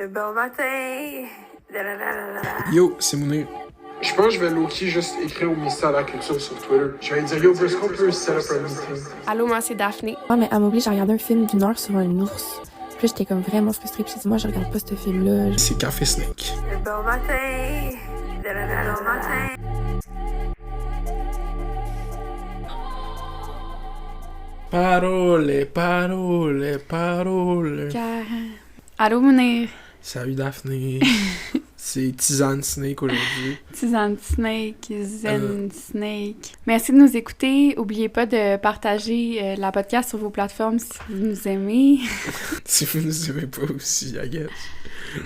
Bon matin. Yo, c'est Mounir. Je pense que je vais low-key juste écrire au ministère de la Culture sur Twitter. Je vais dire, yo, est-ce qu'on peut set up un meeting? Allô, moi, c'est Daphné. Ouais, mais elle m'oblige à regarder un film d'une heure sur un ours. Puis là, j'étais comme vraiment frustrée. Puis j'ai dit, moi, je regarde pas ce film-là. C'est Café Snake. Bon matin. Bon matin. Parole, parole, parole. Allô, Mounir. Salut Daphné. C'est Tisane Snake aujourd'hui. Tisane Snake, Zen Snake. Merci de nous écouter. Oubliez pas de partager la podcast sur vos plateformes si vous nous aimez. Si vous nous aimez pas aussi, I guess.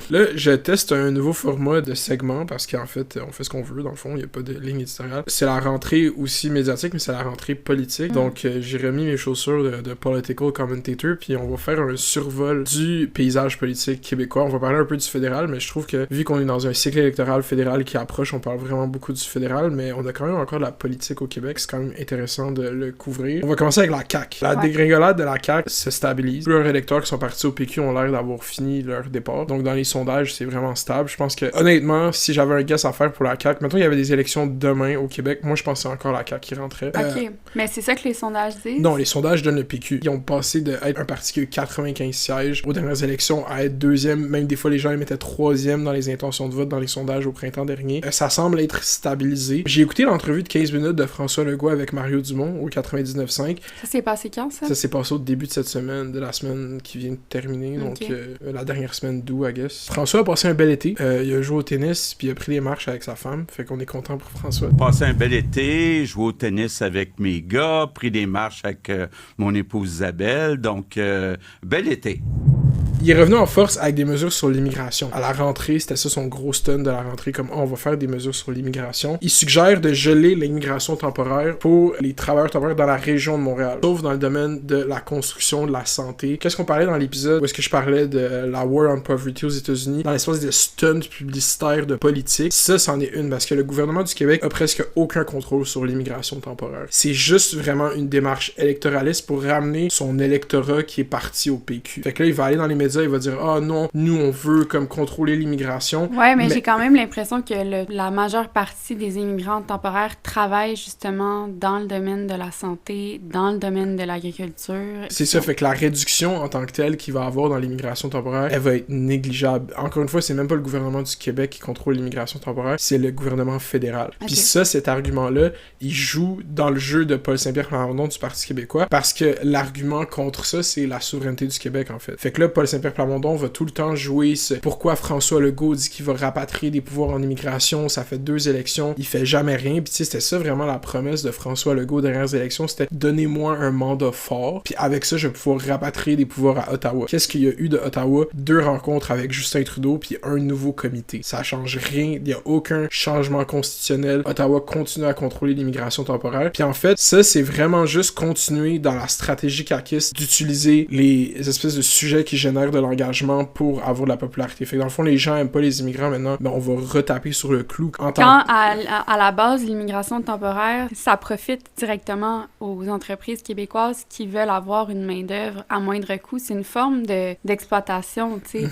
Là, je teste un nouveau format de segment parce qu'en fait, on fait ce qu'on veut, dans le fond, il n'y a pas de ligne éditoriale. C'est la rentrée aussi médiatique, mais c'est la rentrée politique. Donc, j'ai remis mes chaussures de political commentator, puis on va faire un survol du paysage politique québécois. On va parler un peu du fédéral, mais je trouve que, vu qu'on est dans un cycle électoral fédéral qui approche, on parle vraiment beaucoup du fédéral, mais on a quand même encore de la politique au Québec. C'est quand même intéressant de le couvrir. On va commencer avec la CAQ. La dégringolade de la CAQ se stabilise. Plusieurs électeurs qui sont partis au PQ ont l'air d'avoir fini leur départ. Donc, dans les sondages, c'est vraiment stable. Je pense que, honnêtement, si j'avais un guess à faire pour la CAQ, mettons il y avait des élections demain au Québec, moi je pensais encore la CAQ qui rentrait. OK. Mais c'est ça que les sondages disent? Non, les sondages donnent le PQ. Ils ont passé d'être un parti qui a eu 95 sièges aux dernières élections à être deuxième. Même des fois, les gens les mettaient troisième dans les intentions de vote dans les sondages au printemps dernier. Ça semble être stabilisé. J'ai écouté l'entrevue de 15 minutes de François Legault avec Mario Dumont au 99.5. Ça s'est passé quand, ça? Ça s'est passé au début de cette semaine, de la semaine qui vient de terminer, donc la dernière semaine d'août, I guess. François a passé un bel été. Il a joué au tennis, puis il a pris des marches avec sa femme. Fait qu'on est content pour François. Passé un bel été, joué au tennis avec mes gars, pris des marches avec mon épouse Isabelle. Donc, bel été. Il est revenu en force avec des mesures sur l'immigration. À la rentrée, c'était ça son gros stunt de la rentrée, comme on va faire des mesures sur l'immigration. Il suggère de geler l'immigration temporaire pour les travailleurs temporaires dans la région de Montréal, sauf dans le domaine de la construction, de la santé. Qu'est-ce qu'on parlait dans l'épisode où est-ce que je parlais de la War on Poverty aux États-Unis, dans l'espace de stunt publicitaire de politique? Ça, c'en est une, parce que le gouvernement du Québec a presque aucun contrôle sur l'immigration temporaire. C'est juste vraiment une démarche électoraliste pour ramener son électorat qui est parti au PQ. Fait que là, il va aller dans les médias, il va dire « Ah non, nous, on veut comme contrôler l'immigration. » Ouais, mais j'ai quand même l'impression que la majeure partie des immigrants temporaires travaillent justement dans le domaine de la santé, dans le domaine de l'agriculture. C'est ça, fait que la réduction en tant que telle qu'il va avoir dans l'immigration temporaire, elle va être négligeable. Encore une fois, c'est même pas le gouvernement du Québec qui contrôle l'immigration temporaire, c'est le gouvernement fédéral. Okay. Puis ça, cet argument-là, il joue dans le jeu de Paul Saint-Pierre Plamondon du Parti québécois, parce que l'argument contre ça, c'est la souveraineté du Québec, en fait. Fait que là, Paul Saint-Pierre Plamondon va tout le temps jouer pourquoi François Legault dit qu'il va rapatrier des pouvoirs en immigration, ça fait 2 élections, il fait jamais rien, puis tu sais, c'était ça vraiment la promesse de François Legault aux dernières élections, c'était « Donnez-moi un mandat fort, puis avec ça, je vais pouvoir rapatrier des pouvoirs à Ottawa. » Qu'est-ce qu'il y a eu de Ottawa? 2 rencontres avec Justin Trudeau, puis un nouveau comité. Ça change rien, il y a aucun changement constitutionnel. Ottawa continue à contrôler l'immigration temporaire, puis en fait, ça, c'est vraiment juste continuer dans la stratégie caquiste d'utiliser les espèces de sujets qui génèrent de l'engagement pour avoir de la popularité. Fait que dans le fond, les gens aiment pas les immigrants maintenant, mais on va retaper sur le clou. À la base, l'immigration temporaire, ça profite directement aux entreprises québécoises qui veulent avoir une main-d'œuvre à moindre coût. C'est une forme d'exploitation, tu sais.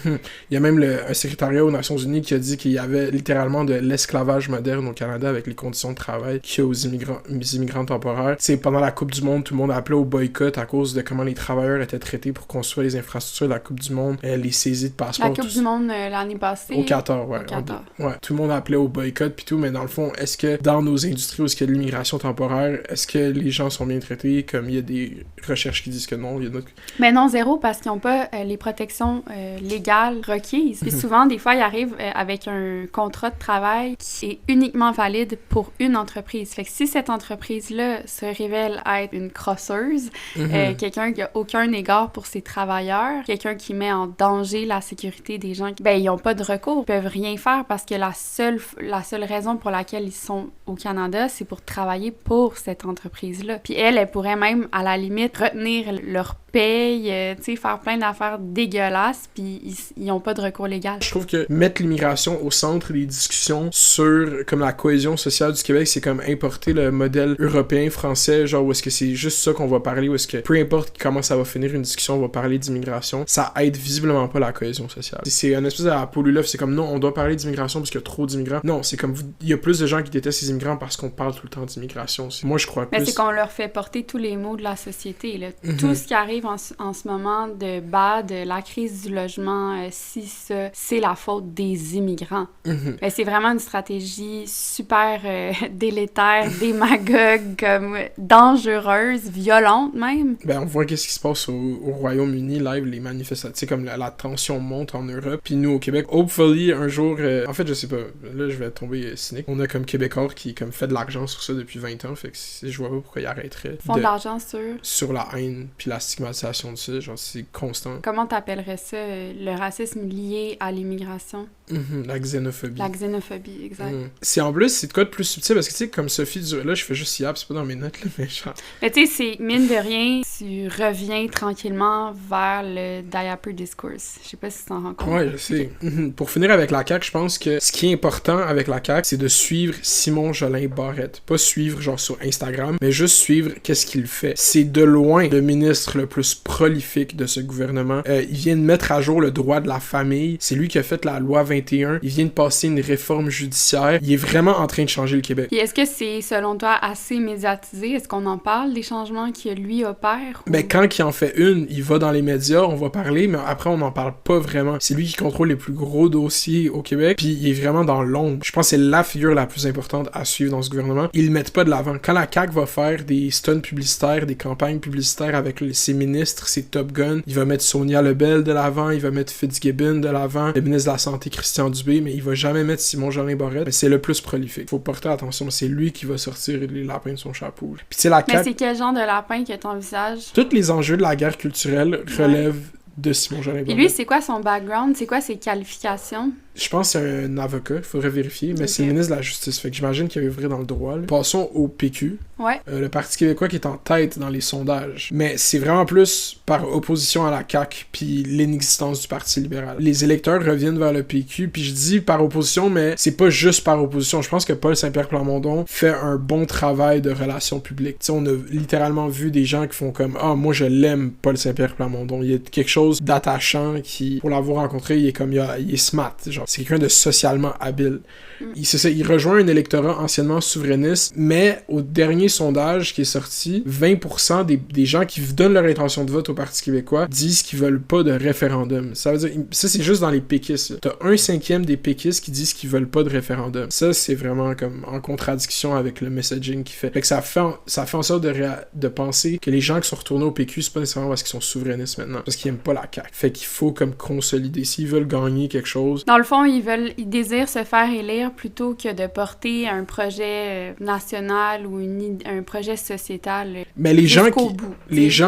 Il y a même un secrétariat aux Nations Unies qui a dit qu'il y avait littéralement de l'esclavage moderne au Canada avec les conditions de travail qu'il y a aux immigrants temporaires. Tu sais, pendant la Coupe du Monde, tout le monde appelait au boycott à cause de comment les travailleurs étaient traités pour construire les infrastructures de la Coupe du Monde, les saisies de passeports. La Coupe du Monde l'année passée. Au Qatar, ouais. Ouais, tout le monde appelait au boycott pis tout, mais dans le fond, est-ce que dans nos industries où il y a de l'immigration temporaire, est-ce que les gens sont bien traités? Comme il y a des recherches qui disent que non, il y en a... Mais non, zéro, parce qu'ils n'ont pas les protections légales requises. Puis souvent, des fois, ils arrivent avec un contrat de travail qui est uniquement valide pour une entreprise. Fait que si cette entreprise-là se révèle être une crosseuse, quelqu'un qui a aucun égard pour ses travailleurs, quelqu'un qui met en danger la sécurité des gens, ben ils n'ont pas de recours, ils peuvent rien faire parce que la seule raison pour laquelle ils sont au Canada, c'est pour travailler pour cette entreprise-là. Puis elle pourrait même, à la limite, retenir payent, tu sais, faire plein d'affaires dégueulasses, puis ils ont pas de recours légal. Je trouve que mettre l'immigration au centre des discussions sur comme la cohésion sociale du Québec, c'est comme importer le modèle européen, français, genre où est-ce que c'est juste ça qu'on va parler, où est-ce que peu importe comment ça va finir une discussion, on va parler d'immigration, ça aide visiblement pas la cohésion sociale. C'est une espèce de la pollulof, c'est comme non, on doit parler d'immigration parce qu'il y a trop d'immigrants. Non, c'est comme il y a plus de gens qui détestent les immigrants parce qu'on parle tout le temps d'immigration. Moi, je crois plus... Mais c'est qu'on leur fait porter tous les maux de la société, là. Tout ce qui arrive en ce moment de bad, la crise du logement, si ça, c'est la faute des immigrants. Mais c'est vraiment une stratégie super délétère, démagogue, comme dangereuse, violente même. Ben, on voit qu'est-ce qui se passe au Royaume-Uni, live, les manifestations, tu sais, comme la tension monte en Europe, puis nous, au Québec, hopefully, un jour, en fait, je sais pas, là, je vais tomber cynique, on a comme Québécois qui, comme, fait de l'argent sur ça depuis 20 ans, fait que je vois pas pourquoi ils arrêteraient. Ils font de l'argent sur la haine, puis la stigmatisation de ça, genre, c'est constant. Comment t'appellerais ça, le racisme lié à l'immigration? La xénophobie. La xénophobie, exact. C'est en plus, c'est de quoi de plus subtil, parce que tu sais, comme Sophie Durocher, là, je fais juste c'est pas dans mes notes, là, mais genre... Mais tu sais, c'est, mine de rien, tu reviens tranquillement vers le diaper discourse. Je sais pas si tu t'en rends compte. Ouais, je sais. Pour finir avec la CAQ, je pense que ce qui est important avec la CAQ, c'est de suivre Simon Jolin Barrette. Pas suivre, genre, sur Instagram, mais juste suivre qu'est-ce qu'il fait. C'est de loin le ministre le plus prolifique de ce gouvernement. Il vient de mettre à jour le droit de la famille. C'est lui qui a fait la loi 21. Il vient de passer une réforme judiciaire. Il est vraiment en train de changer le Québec. Puis est-ce que c'est, selon toi, assez médiatisé? Est-ce qu'on en parle des changements que lui opère? Ben, quand il en fait une, il va dans les médias, on va parler, mais après, on n'en parle pas vraiment. C'est lui qui contrôle les plus gros dossiers au Québec, puis il est vraiment dans l'ombre. Je pense que c'est la figure la plus importante à suivre dans ce gouvernement. Ils le mettent pas de l'avant. Quand la CAQ va faire des stunts publicitaires, des campagnes publicitaires avec ses ministres, ses Top Gun, il va mettre Sonia Lebel de l'avant, il va mettre Fitzgibbon de l'avant, le ministre de la Santé, Christian Dubé, mais il va jamais mettre Simon Jolin Barrette. Mais c'est le plus prolifique. Faut porter attention, c'est lui qui va sortir les lapins de son chapeau. Puis tu sais, la CAQ... Mais c'est quel genre de lapin que t'envisages? Tous les enjeux de la guerre culturelle relèvent de Simon Jolin Barrette. Et lui, c'est quoi son background? C'est quoi ses qualifications? Je pense que c'est un avocat, il faudrait vérifier, mais c'est le ministre de la Justice, fait que j'imagine qu'il a œuvré dans le droit. Là. Passons au PQ. Ouais. Le Parti québécois qui est en tête dans les sondages. Mais c'est vraiment plus par opposition à la CAQ puis l'inexistence du Parti libéral. Les électeurs reviennent vers le PQ, puis je dis par opposition, mais c'est pas juste par opposition. Je pense que Paul Saint-Pierre Plamondon fait un bon travail de relations publiques. T'sais, on a littéralement vu des gens qui font comme « Ah, moi je l'aime, Paul Saint-Pierre Plamondon. » Il y a quelque chose d'attachant qui, pour l'avoir rencontré, il est smart, genre. C'est quelqu'un de socialement habile. Il rejoint un électorat anciennement souverainiste, mais au dernier sondage qui est sorti, 20% des gens qui donnent leur intention de vote au Parti québécois disent qu'ils veulent pas de référendum. Ça veut dire, ça c'est juste dans les péquistes. T'as 1/5 des péquistes qui disent qu'ils veulent pas de référendum. Ça c'est vraiment comme en contradiction avec le messaging qu'il fait. Fait que ça fait en sorte de penser que les gens qui sont retournés au PQ, c'est pas nécessairement parce qu'ils sont souverainistes maintenant, parce qu'ils aiment pas la CAQ. Fait qu'il faut comme consolider. S'ils veulent gagner quelque chose... Dans le fond, ils désirent se faire élire plutôt que de porter un projet national ou un projet sociétal. Mais les gens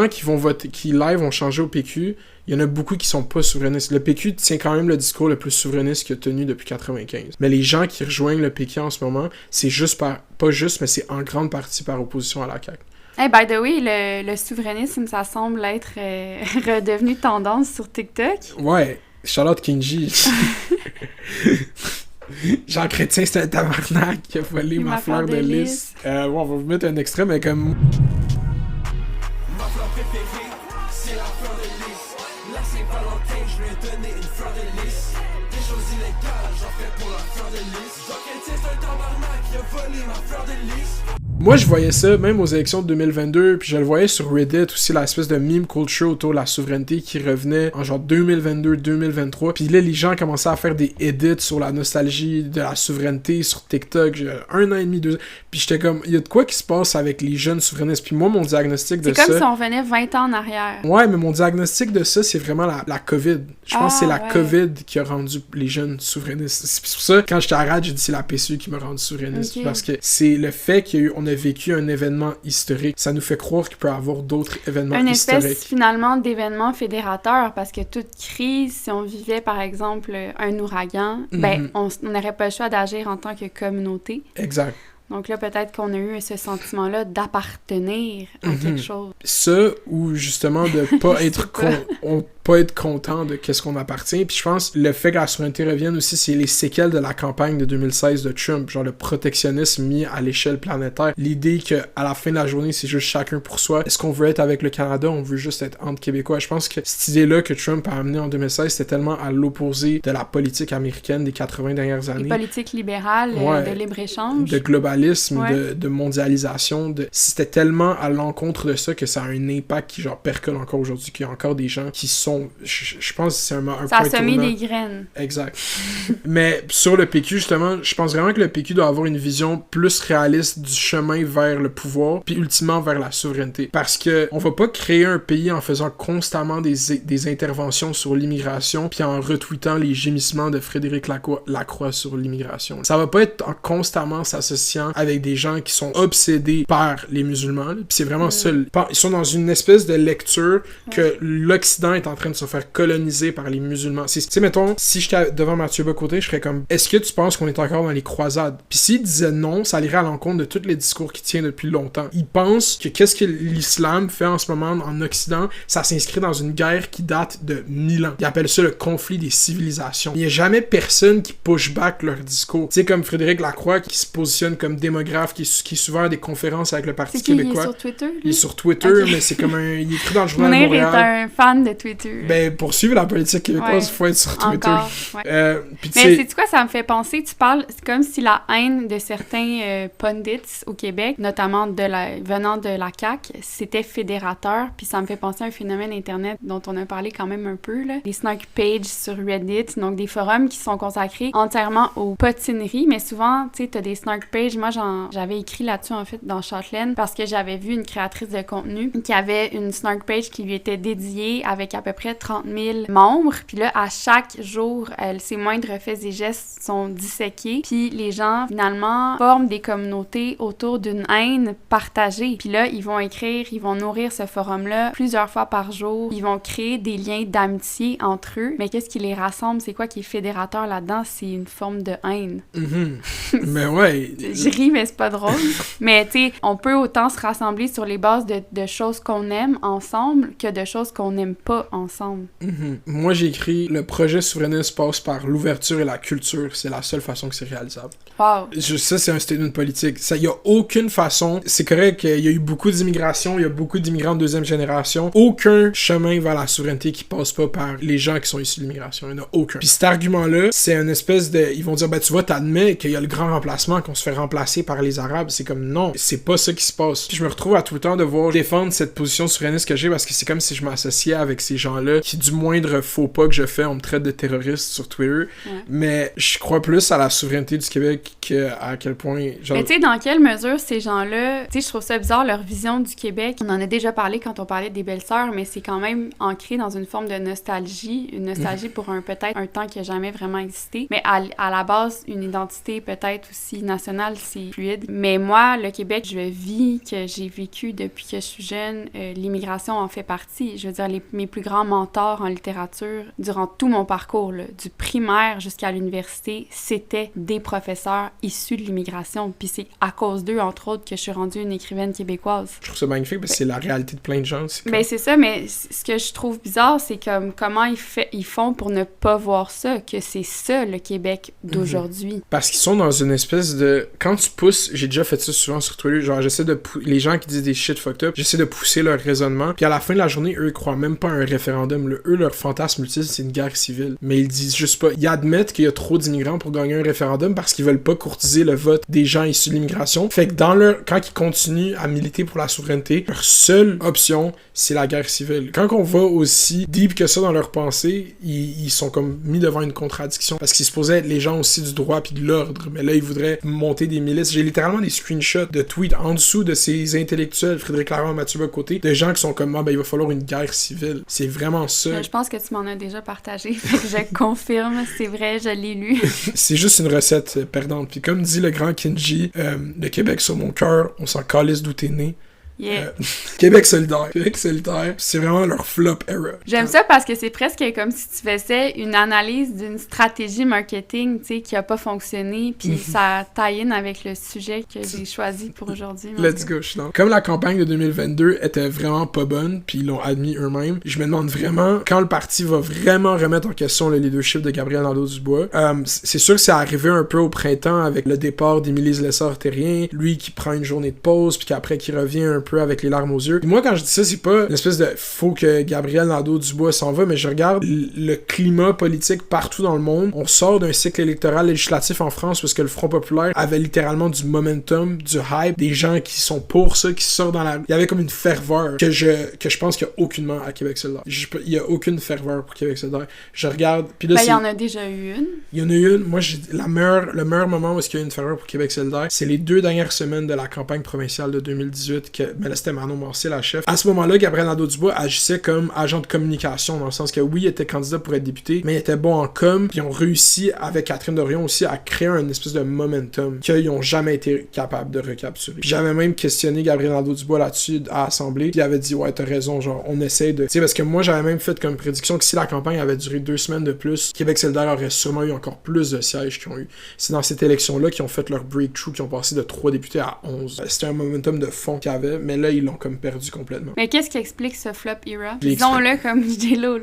qui vont voter, qui live vont changer au PQ, il y en a beaucoup qui sont pas souverainistes. Le PQ tient quand même le discours le plus souverainiste qu'il a tenu depuis 95. Mais les gens qui rejoignent le PQ en ce moment, c'est juste pas juste, mais c'est en grande partie par opposition à la CAQ. Hey, by the way, le souverainisme, ça semble être redevenu tendance sur TikTok. Ouais. Charlotte Kinji. Jean Chrétien, c'est un tabarnak qui a volé ma fleur de lys. On va vous mettre un extrait, mais comme... Ma fleur préférée, c'est la fleur de lys. La Saint-Valentin, je lui ai donné une fleur de lys. Des choses illégales, j'en fais pour la fleur de lys. Jean Chrétien, c'est un tabarnak qui a volé ma fleur de lys. Moi, je voyais ça, même aux élections de 2022, puis je le voyais sur Reddit aussi, l'espèce de meme culture autour de la souveraineté qui revenait en genre 2022-2023. Puis là, les gens commençaient à faire des edits sur la nostalgie de la souveraineté sur TikTok, 1 an et demi, 2 ans. Puis j'étais comme, il y a de quoi qui se passe avec les jeunes souverainistes. Puis moi, mon diagnostic de ça... C'est comme si on revenait 20 ans en arrière. Ouais, mais mon diagnostic de ça, c'est vraiment la COVID. Je pense que c'est la COVID qui a rendu les jeunes souverainistes. C'est pour ça, quand j'étais à RAD, j'ai dit c'est la PCU qui m'a rendu souverainiste. Okay. Parce que c'est le fait qu'on a vécu un événement historique. Ça nous fait croire qu'il peut y avoir d'autres événements historiques. Une espèce, finalement, d'événement fédérateur, parce que toute crise, si on vivait, par exemple, un ouragan, ben, on n'aurait pas le choix d'agir en tant que communauté. Exact. Donc là, peut-être qu'on a eu ce sentiment-là d'appartenir à quelque chose. Ça, ou justement de pas être content de qu'est-ce qu'on appartient. Puis je pense le fait que la souveraineté revienne aussi, c'est les séquelles de la campagne de 2016 de Trump, genre le protectionnisme mis à l'échelle planétaire. L'idée que à la fin de la journée, c'est juste chacun pour soi. Est-ce qu'on veut être avec le Canada? On veut juste être entre Québécois. Je pense que cette idée-là que Trump a amenée en 2016, c'était tellement à l'opposé de la politique américaine des 80 dernières années. Les politiques libérales, de libre-échange. De globalisme, ouais. de mondialisation. C'était tellement à l'encontre de ça que ça a un impact qui genre percole encore aujourd'hui, qu'il y a encore des gens qui sont... Je pense que c'est un point ça a semé tournant. des graines. Exact. Mais sur le PQ, justement, je pense vraiment que le PQ doit avoir une vision plus réaliste du chemin vers le pouvoir, puis ultimement vers la souveraineté. Parce que on va pas créer un pays en faisant constamment des interventions sur l'immigration, puis en retweetant les gémissements de Frédéric Lacroix sur l'immigration. Ça va pas être en constamment s'associant avec des gens qui sont obsédés par les musulmans, là. Puis c'est vraiment ça. Ils sont dans une espèce de lecture que l'Occident est en train de se faire coloniser par les musulmans. Tu sais, mettons, si j'étais devant Mathieu Bocoté, je serais comme, est-ce que tu penses qu'on est encore dans les croisades? Puis s'il disait non, ça irait à l'encontre de tous les discours qu'il tient depuis longtemps. Il pense que qu'est-ce que l'islam fait en ce moment en Occident, ça s'inscrit dans une guerre qui date de 1000 ans. Il appelle ça le conflit des civilisations. Il n'y a jamais personne qui push back leur discours. Tu sais, comme Frédéric Lacroix qui se positionne comme démographe, qui est souvent à des conférences avec le Parti québécois. Il est sur Twitter, lui? Il est sur Twitter, okay. Mais c'est comme il est écrit dans le journal de Montréal. Mounir est un fan de Twitter. Ben, pour suivre la politique québécoise, il faut être sur Twitter. Encore, ouais. Mais sais-tu quoi, ça me fait penser, tu parles, c'est comme si la haine de certains pundits au Québec, notamment venant de la CAQ, c'était fédérateur, puis ça me fait penser à un phénomène Internet dont on a parlé quand même un peu, là. Les snark pages sur Reddit, donc des forums qui sont consacrés entièrement aux potineries, mais souvent, tu sais, t'as des snark pages, moi j'avais écrit là-dessus en fait dans Châtelaine, parce que j'avais vu une créatrice de contenu qui avait une snark page qui lui était dédiée avec à peu près 30 000 membres, puis là, à chaque jour, ses moindres faits et gestes sont disséqués, puis les gens, finalement, forment des communautés autour d'une haine partagée. Puis là, ils vont écrire, ils vont nourrir ce forum-là plusieurs fois par jour, ils vont créer des liens d'amitié entre eux, mais qu'est-ce qui les rassemble? C'est quoi qui est fédérateur là-dedans? C'est une forme de haine. Mais ouais. Je ris, mais c'est pas drôle. Mais tu sais, on peut autant se rassembler sur les bases de choses qu'on aime ensemble que de choses qu'on n'aime pas ensemble. Moi, j'ai écrit, le projet souverainiste passe par l'ouverture et la culture. C'est la seule façon que c'est réalisable. Wow. Ça, c'est un statement politique. Il n'y a aucune façon. C'est correct qu'il y a eu beaucoup d'immigration, il y a beaucoup d'immigrants de deuxième génération. Aucun chemin vers la souveraineté qui passe pas par les gens qui sont issus de l'immigration. Il n'y en a aucun. Puis cet argument-là, c'est une espèce de... Ils vont dire, ben tu vois, t'admets qu'il y a le grand remplacement, qu'on se fait remplacer par les Arabes. C'est comme, non, c'est pas ça qui se passe. Puis je me retrouve à tout le temps devoir défendre cette position souverainiste que j'ai parce que c'est comme si je m'associais avec ces gens-là qui, du moindre faux pas que je fais, on me traite de terroriste sur Twitter. Ouais. Mais je crois plus à la souveraineté du Québec qu'à quel point... Genre... Mais tu sais, dans quelle mesure ces gens-là... Tu sais, je trouve ça bizarre, leur vision du Québec. On en a déjà parlé quand on parlait des belles-sœurs, mais c'est quand même ancré dans une forme de nostalgie. Une nostalgie pour peut-être un temps qui n'a jamais vraiment existé. Mais à la base, une identité peut-être aussi nationale, c'est fluide. Mais moi, le Québec, je vis, que j'ai vécu depuis que je suis jeune, l'immigration en fait partie. Je veux dire, mes plus grands mentors en littérature, durant tout mon parcours, là, du primaire jusqu'à l'université, c'était des professeurs issus de l'immigration. Puis c'est à cause d'eux, entre autres, que je suis rendue une écrivaine québécoise. Je trouve ça magnifique parce que c'est la réalité de plein de gens. Ben c'est ça, mais ce que je trouve bizarre, c'est comme comment ils font pour ne pas voir ça, que c'est ça le Québec d'aujourd'hui. Parce qu'ils sont dans une espèce de... Quand tu pousses, j'ai déjà fait ça souvent sur Twitter, genre j'essaie de... Les gens qui disent des shit fucked up, j'essaie de pousser leur raisonnement, puis à la fin de la journée, eux, ils croient même pas à un référendum. Eux, leur fantasme ultime, c'est une guerre civile. Mais ils disent juste pas... Ils admettent qu'il y a trop d'immigrants pour gagner un référendum parce qu'ils veulent pas courtiser le vote des gens issus de l'immigration. Fait que quand ils continuent à militer pour la souveraineté, leur seule option, c'est la guerre civile. Quand on va aussi deep que ça dans leur pensée, ils sont comme mis devant une contradiction parce qu'ils supposaient être les gens aussi du droit puis de l'ordre, mais là ils voudraient monter des milices. J'ai littéralement des screenshots de tweets en dessous de ces intellectuels, Frédéric Lacroix, Mathieu Bocoté, de gens qui sont comme il va falloir une guerre civile. C'est vraiment ça. Je pense que tu m'en as déjà partagé, fait que je confirme, c'est vrai, je l'ai lu. C'est juste une recette perdante. Puis comme dit le grand Kenji, le Québec sur mon cœur, on s'en calisse d'où t'es né. Yeah. Québec solidaire. Québec solidaire, c'est vraiment leur flop era. J'aime ça parce que c'est presque comme si tu faisais une analyse d'une stratégie marketing, tu sais, qui a pas fonctionné, puis ça tie-in avec le sujet que j'ai choisi pour aujourd'hui. Let's go, je suis dans. Comme la campagne de 2022 était vraiment pas bonne, puis ils l'ont admis eux-mêmes, je me demande vraiment quand le parti va vraiment remettre en question le leadership de Gabriel Nadeau-Dubois. C'est sûr que c'est arrivé un peu au printemps avec le départ d'Émilie Lessard-Terrien, lui qui prend une journée de pause, puis qu'après qui revient un peu avec les larmes aux yeux. Et moi, quand je dis ça, c'est pas une espèce de faut que Gabriel Nadeau-Dubois s'en va, mais je regarde le climat politique partout dans le monde. On sort d'un cycle électoral législatif en France parce que le Front populaire avait littéralement du momentum, du hype, des gens qui sont pour ça, qui sortent dans la rue. Il y avait comme une ferveur que je pense qu'il y a aucunement à Québec solidaire. Il y a aucune ferveur pour Québec solidaire. Je regarde, puis là, il y en a déjà eu une. Il y en a eu une. Moi, le meilleur moment où il y a eu une ferveur pour Québec solidaire, c'est les 2 dernières semaines de la campagne provinciale de 2018 mais là, c'était Manon Mancé, la chef. À ce moment-là, Gabriel Nadeau-Dubois agissait comme agent de communication, dans le sens que oui, il était candidat pour être député, mais il était bon en com, puis ils ont réussi, avec Catherine Dorion aussi, à créer un espèce de momentum qu'ils n'ont jamais été capables de recapturer. Puis j'avais même questionné Gabriel Nadeau-Dubois là-dessus à l'Assemblée, puis il avait dit, ouais, t'as raison, genre, on essaie de... Tu sais, parce que moi, j'avais même fait comme prédiction que si la campagne avait duré 2 semaines de plus, Québec solidaire aurait sûrement eu encore plus de sièges qu'ils ont eu. C'est dans cette élection-là qu'ils ont fait leur breakthrough, qui ont passé de 3 députés à 11. C'était un momentum de fond qu'il y avait, mais là, ils l'ont comme perdu complètement. Mais qu'est-ce qui explique ce flop era? Disons-le comme J-Lo,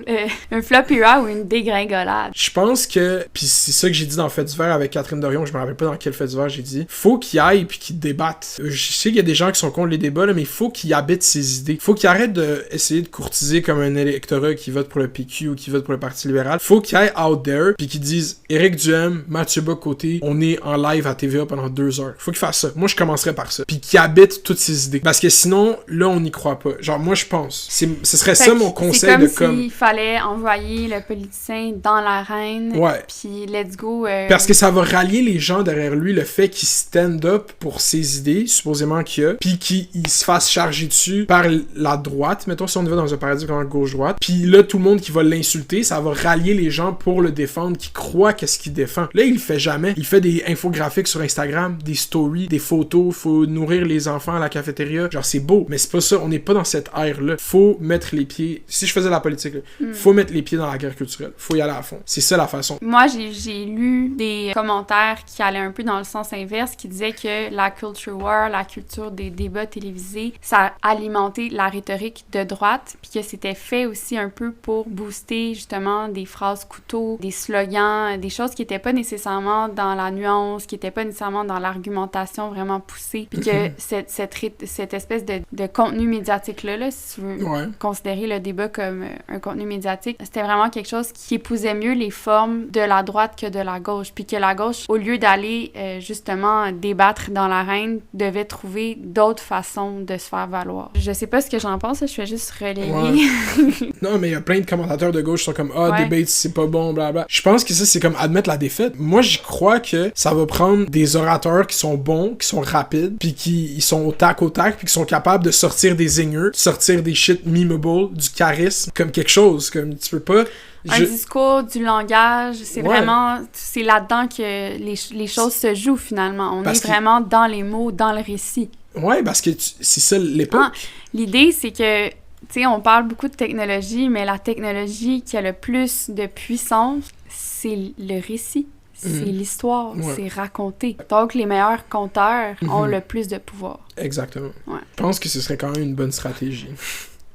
un flop era ou une dégringolade. Je pense que, puis c'est ça que j'ai dit dans le fait divers avec Catherine Dorion, je me rappelle pas dans quel fait divers j'ai dit, faut qu'il aille puis qu'il débatte. Je sais qu'il y a des gens qui sont contre les débats, là, mais il faut qu'il habite ses idées. Faut qu'il arrête d'essayer de courtiser comme un électorat qui vote pour le PQ ou qui vote pour le Parti libéral. Faut qu'il aille out there puis qu'il dise Éric Duhem, Mathieu Bock-Côté, on est en live à TVA pendant 2 heures. Faut qu'il fasse ça. Moi, je commencerais par ça. Puis qu'il habite toutes ses idées. Parce que sinon, là, on n'y croit pas. Genre, moi, je pense. Ce serait ça mon conseil de com. C'est comme s'il fallait envoyer le politicien dans l'arène. Ouais. Puis let's go. Parce que ça va rallier les gens derrière lui, le fait qu'il stand up pour ses idées, supposément qu'il a, puis qu'il se fasse charger dessus par la droite. Mettons, si on va dans un paradigme comme gauche-droite. Puis là, tout le monde qui va l'insulter, ça va rallier les gens pour le défendre, qui croient qu'est-ce qu'il défend. Là, il le fait jamais. Il fait des infographiques sur Instagram, des stories, des photos, faut nourrir les enfants à la cafétéria. Genre, c'est beau, mais c'est pas ça. On n'est pas dans cette ère-là. Faut mettre les pieds... Si je faisais la politique, là, faut mettre les pieds dans la guerre culturelle. Faut y aller à fond. C'est ça la façon. Moi, j'ai lu des commentaires qui allaient un peu dans le sens inverse, qui disaient que la culture war, la culture des débats télévisés, ça alimentait la rhétorique de droite, puis que c'était fait aussi un peu pour booster justement des phrases couteaux, des slogans, des choses qui étaient pas nécessairement dans la nuance, qui étaient pas nécessairement dans l'argumentation vraiment poussée, puis que cette espèce de contenu médiatique-là, si tu veux considérer le débat comme un contenu médiatique, c'était vraiment quelque chose qui épousait mieux les formes de la droite que de la gauche, puis que la gauche, au lieu d'aller justement débattre dans l'arène, devait trouver d'autres façons de se faire valoir. Je sais pas ce que j'en pense, je fais juste relayer. Ouais. Non, mais il y a plein de commentateurs de gauche qui sont comme « Ah, debate, c'est pas bon, blablabla. » Je pense que ça, c'est comme admettre la défaite. Moi, j'y crois que ça va prendre des orateurs qui sont bons, qui sont rapides, puis qui sont au tac, puis qui sont capables de sortir des zingers, sortir des shit memeable, du charisme, comme quelque chose, comme tu peux pas... Un discours, du langage, c'est vraiment... C'est là-dedans que les choses se jouent, finalement. On est vraiment dans les mots, dans le récit. Ouais, parce que c'est ça l'époque. L'idée, c'est que, tu sais, on parle beaucoup de technologie, mais la technologie qui a le plus de puissance, c'est le récit. C'est l'histoire, c'est raconter. Donc, les meilleurs conteurs ont le plus de pouvoir. Exactement. Ouais. Je pense que ce serait quand même une bonne stratégie.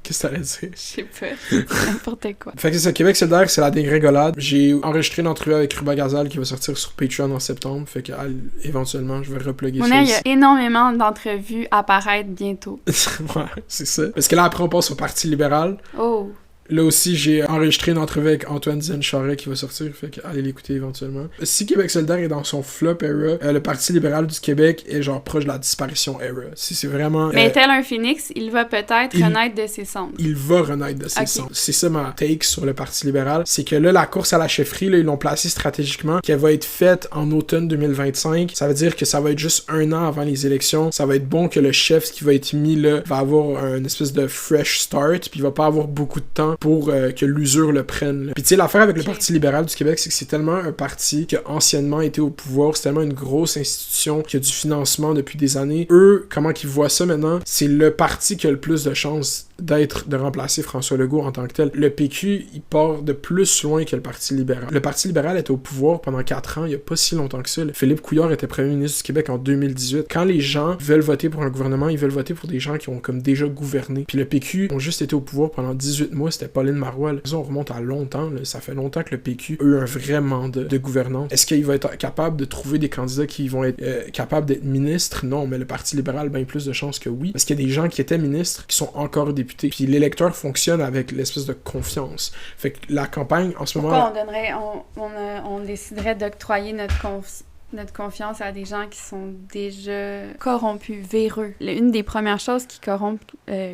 Qu'est-ce que t'allais dire? Je sais pas. N'importe quoi. Fait que c'est ça, Québec solidaire, c'est la dégringolade. J'ai enregistré une entrevue avec Ruba Gazal qui va sortir sur Patreon en septembre. Fait que éventuellement, je vais repluguer ça. Il y a énormément d'entrevues à apparaître bientôt. Ouais, c'est ça. Parce que là, après, on passe au Parti libéral. Oh! Là aussi, j'ai enregistré une entrevue avec Antoine Diane-Charest qui va sortir, fait que allez l'écouter éventuellement. Si Québec solidaire est dans son flop era, le Parti libéral du Québec est genre proche de la disparition era. C'est vraiment... Mais tel un phénix, il va peut-être renaître de ses cendres. Il va renaître de ses cendres. C'est ça ma take sur le Parti libéral. C'est que là, la course à la chefferie, là, ils l'ont placée stratégiquement, qu'elle va être faite en automne 2025. Ça veut dire que ça va être juste 1 an avant les élections. Ça va être bon que le chef qui va être mis là va avoir une espèce de fresh start, puis il va pas avoir beaucoup de temps pour que l'usure le prenne. Là. Puis tu sais, l'affaire avec le Parti libéral du Québec, c'est que c'est tellement un parti qui a anciennement été au pouvoir, c'est tellement une grosse institution qui a du financement depuis des années. Eux, comment qu'ils voient ça maintenant, c'est le parti qui a le plus de chances de remplacer François Legault en tant que tel. Le PQ, il part de plus loin que le Parti libéral. Le Parti libéral était au pouvoir pendant 4 ans, il y a pas si longtemps que ça. Philippe Couillard était premier ministre du Québec en 2018. Quand les gens veulent voter pour un gouvernement, ils veulent voter pour des gens qui ont comme déjà gouverné. Puis le PQ ont juste été au pouvoir pendant 18 mois, c'était Pauline Marois. Là. On remonte à longtemps, là. Ça fait longtemps que le PQ a eu un vrai mandat de gouvernance. Est-ce qu'il va être capable de trouver des candidats qui vont être capables d'être ministres? Non, mais le Parti libéral a bien plus de chances que oui. Parce qu'il y a des gens qui étaient ministres qui sont encore députés. Puis l'électeur fonctionne avec l'espèce de confiance. Fait que la campagne, en ce moment... On déciderait d'octroyer notre confiance à des gens qui sont déjà corrompus, véreux. Une des premières choses qui corrompt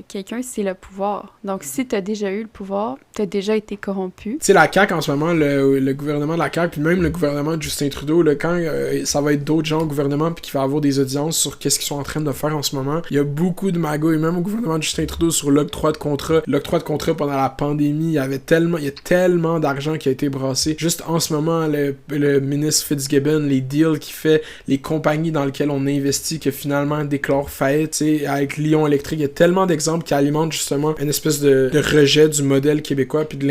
quelqu'un, c'est le pouvoir. Donc, si t'as déjà eu le pouvoir, t'as déjà été corrompu. Tu sais, la CAQ, en ce moment, le gouvernement de la CAQ, puis même le gouvernement de Justin Trudeau, là, quand ça va être d'autres gens au gouvernement, puis qu'il va avoir des audiences sur qu'est-ce qu'ils sont en train de faire en ce moment, il y a beaucoup de magouilles, même au gouvernement de Justin Trudeau, sur l'octroi de contrat. L'octroi de contrat pendant la pandémie, il y a tellement d'argent qui a été brassé. Juste en ce moment, le ministre Fitzgibbon, les deals qui fait, les compagnies dans lesquelles on investit, que finalement déclarent faillite, tu sais, avec Lion Électrique, il y a tellement d'exemples qui alimentent justement une espèce de rejet du modèle québécois puis de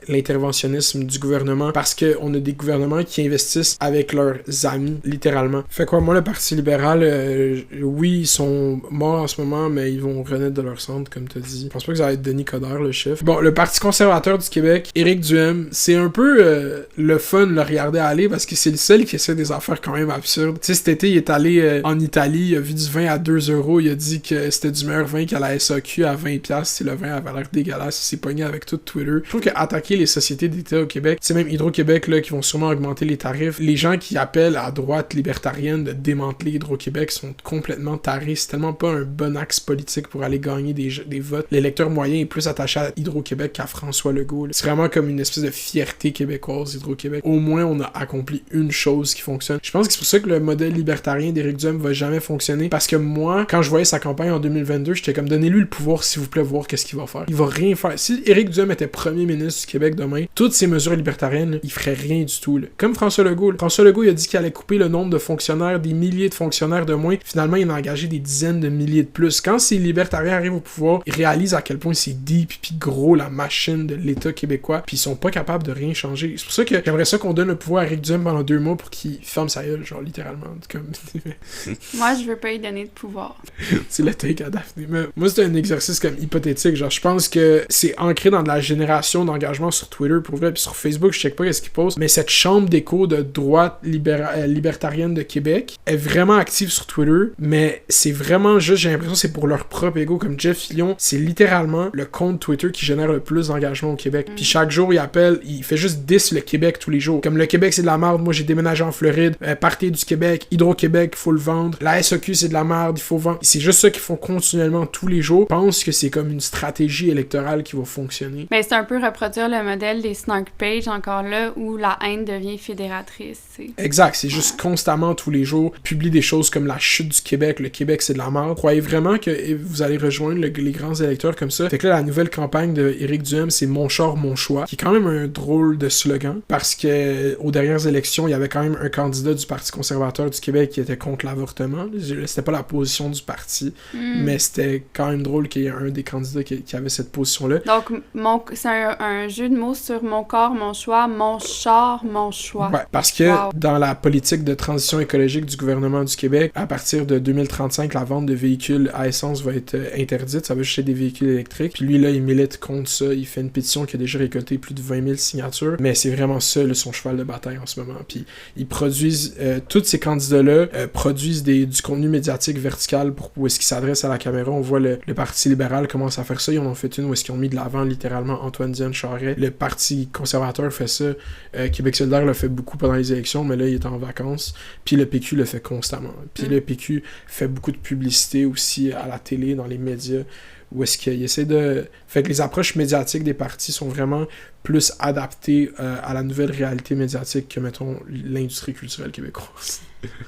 l'interventionnisme du gouvernement, parce qu'on a des gouvernements qui investissent avec leurs amis, littéralement. Fait quoi, moi, le Parti libéral, oui, ils sont morts en ce moment, mais ils vont renaître de leur centre, comme t'as dit. Je pense pas que ça va être Denis Coderre, le chef. Bon, le Parti conservateur du Québec, Éric Duhaime, c'est un peu le fun de le regarder aller, parce que c'est le seul qui essaie des affaires quand même absurdes. Tu sais, cet été, il est allé en Italie, il a vu du vin à 2€, il a dit que c'était du meilleur vin qu'à la SAQ à 20$, si le vin avait l'air dégueulasse, il s'est pogné avec tout Twitter. Je trouve qu'attaquer les sociétés d'État au Québec, c'est même Hydro-Québec là, qui vont sûrement augmenter les tarifs. Les gens qui appellent à droite libertarienne de démanteler Hydro-Québec sont complètement tarés. C'est tellement pas un bon axe politique pour aller gagner des votes. L'électeur moyen est plus attaché à Hydro-Québec qu'à François Legault. Là. C'est vraiment comme une espèce de fierté québécoise, Hydro-Québec. Au moins, on a accompli une chose qui fonctionne. Je pense que c'est pour ça que le modèle libertarien d'Éric Duhaime va jamais fonctionner, parce que moi, quand je voyais sa campagne en 2022, j'étais comme, donnez-lui le pouvoir, s'il vous plaît, voir qu'est-ce qu'il va faire. Il va rien faire. Si Éric Duhaime était premier ministre du Québec demain, toutes ces mesures libertariennes, là, il ferait rien du tout. Là. Comme François Legault. François Legault, il a dit qu'il allait couper le nombre de fonctionnaires, des milliers de fonctionnaires de moins. Finalement, il en a engagé des dizaines de milliers de plus. Quand ces libertariens arrivent au pouvoir, ils réalisent à quel point c'est deep puis gros la machine de l'État québécois, puis ils sont pas capables de rien changer. C'est pour ça que j'aimerais ça qu'on donne le pouvoir à Éric Duhaime pendant 2 mois pour qu'il ferme sa gueule, genre littéralement. Comme... Moi, je veux pas lui donner de pouvoir. C'est le take à Daphné. Mais moi, c'est un exercice comme hypothétique. Genre, je pense que c'est ancré dans de la génération d'engagement sur Twitter, pour vrai, puis sur Facebook, je check pas qu'est-ce qu'ils postent, mais cette chambre d'écho de droite libertarienne de Québec est vraiment active sur Twitter, mais c'est vraiment juste, j'ai l'impression que c'est pour leur propre ego, comme Jeff Fillion, c'est littéralement le compte Twitter qui génère le plus d'engagement au Québec. Puis chaque jour, il appelle, il fait juste diss le Québec tous les jours. Comme le Québec, c'est de la merde, moi j'ai déménagé en Floride, partez du Québec, Hydro-Québec, il faut le vendre, la SAQ, c'est de la merde, il faut vendre. C'est juste ça qu'ils font continuellement tous les jours. Je pense que c'est comme une stratégie électorale qui va fonctionner. Mais c'est un peu reproduire le modèle des snark pages, encore là, où la haine devient fédératrice. T'sais. Exact, c'est juste constamment, tous les jours, publie des choses comme la chute du Québec, le Québec c'est de la merde. Croyez vraiment que vous allez rejoindre les grands électeurs comme ça? Fait que là, la nouvelle campagne de Éric Duhaime, c'est Mon char, mon choix, qui est quand même un drôle de slogan, parce que aux dernières élections, il y avait quand même un candidat du Parti conservateur du Québec qui était contre l'avortement. C'était pas la position du parti, mais c'était quand même drôle qu'il y ait un des candidats qui avait cette position-là. Donc, c'est un jeu de mots sur mon corps, mon choix, mon char, mon choix. Ouais, parce que dans la politique de transition écologique du gouvernement du Québec, à partir de 2035, la vente de véhicules à essence va être interdite. Ça va juste être des véhicules électriques. Puis lui, là, il milite contre ça. Il fait une pétition qui a déjà récolté plus de 20 000 signatures. Mais c'est vraiment ça, là, son cheval de bataille en ce moment. Puis ils produisent, tous ces candidats-là produisent du contenu médiatique vertical où est-ce qu'ils s'adressent à la caméra. On voit le Parti libéral commence à faire ça. Ils en ont fait une où est-ce qu'ils ont mis de l'avant littéralement Antoine-Diane Charest. Le Parti conservateur fait ça. Québec solidaire l'a fait beaucoup pendant les élections, mais là, il est en vacances. Puis le PQ le fait constamment. Puis le PQ fait beaucoup de publicité aussi à la télé, dans les médias, où est-ce qu'ils essaient de... Fait que les approches médiatiques des partis sont vraiment plus adaptées à la nouvelle réalité médiatique que, mettons, l'industrie culturelle québécoise.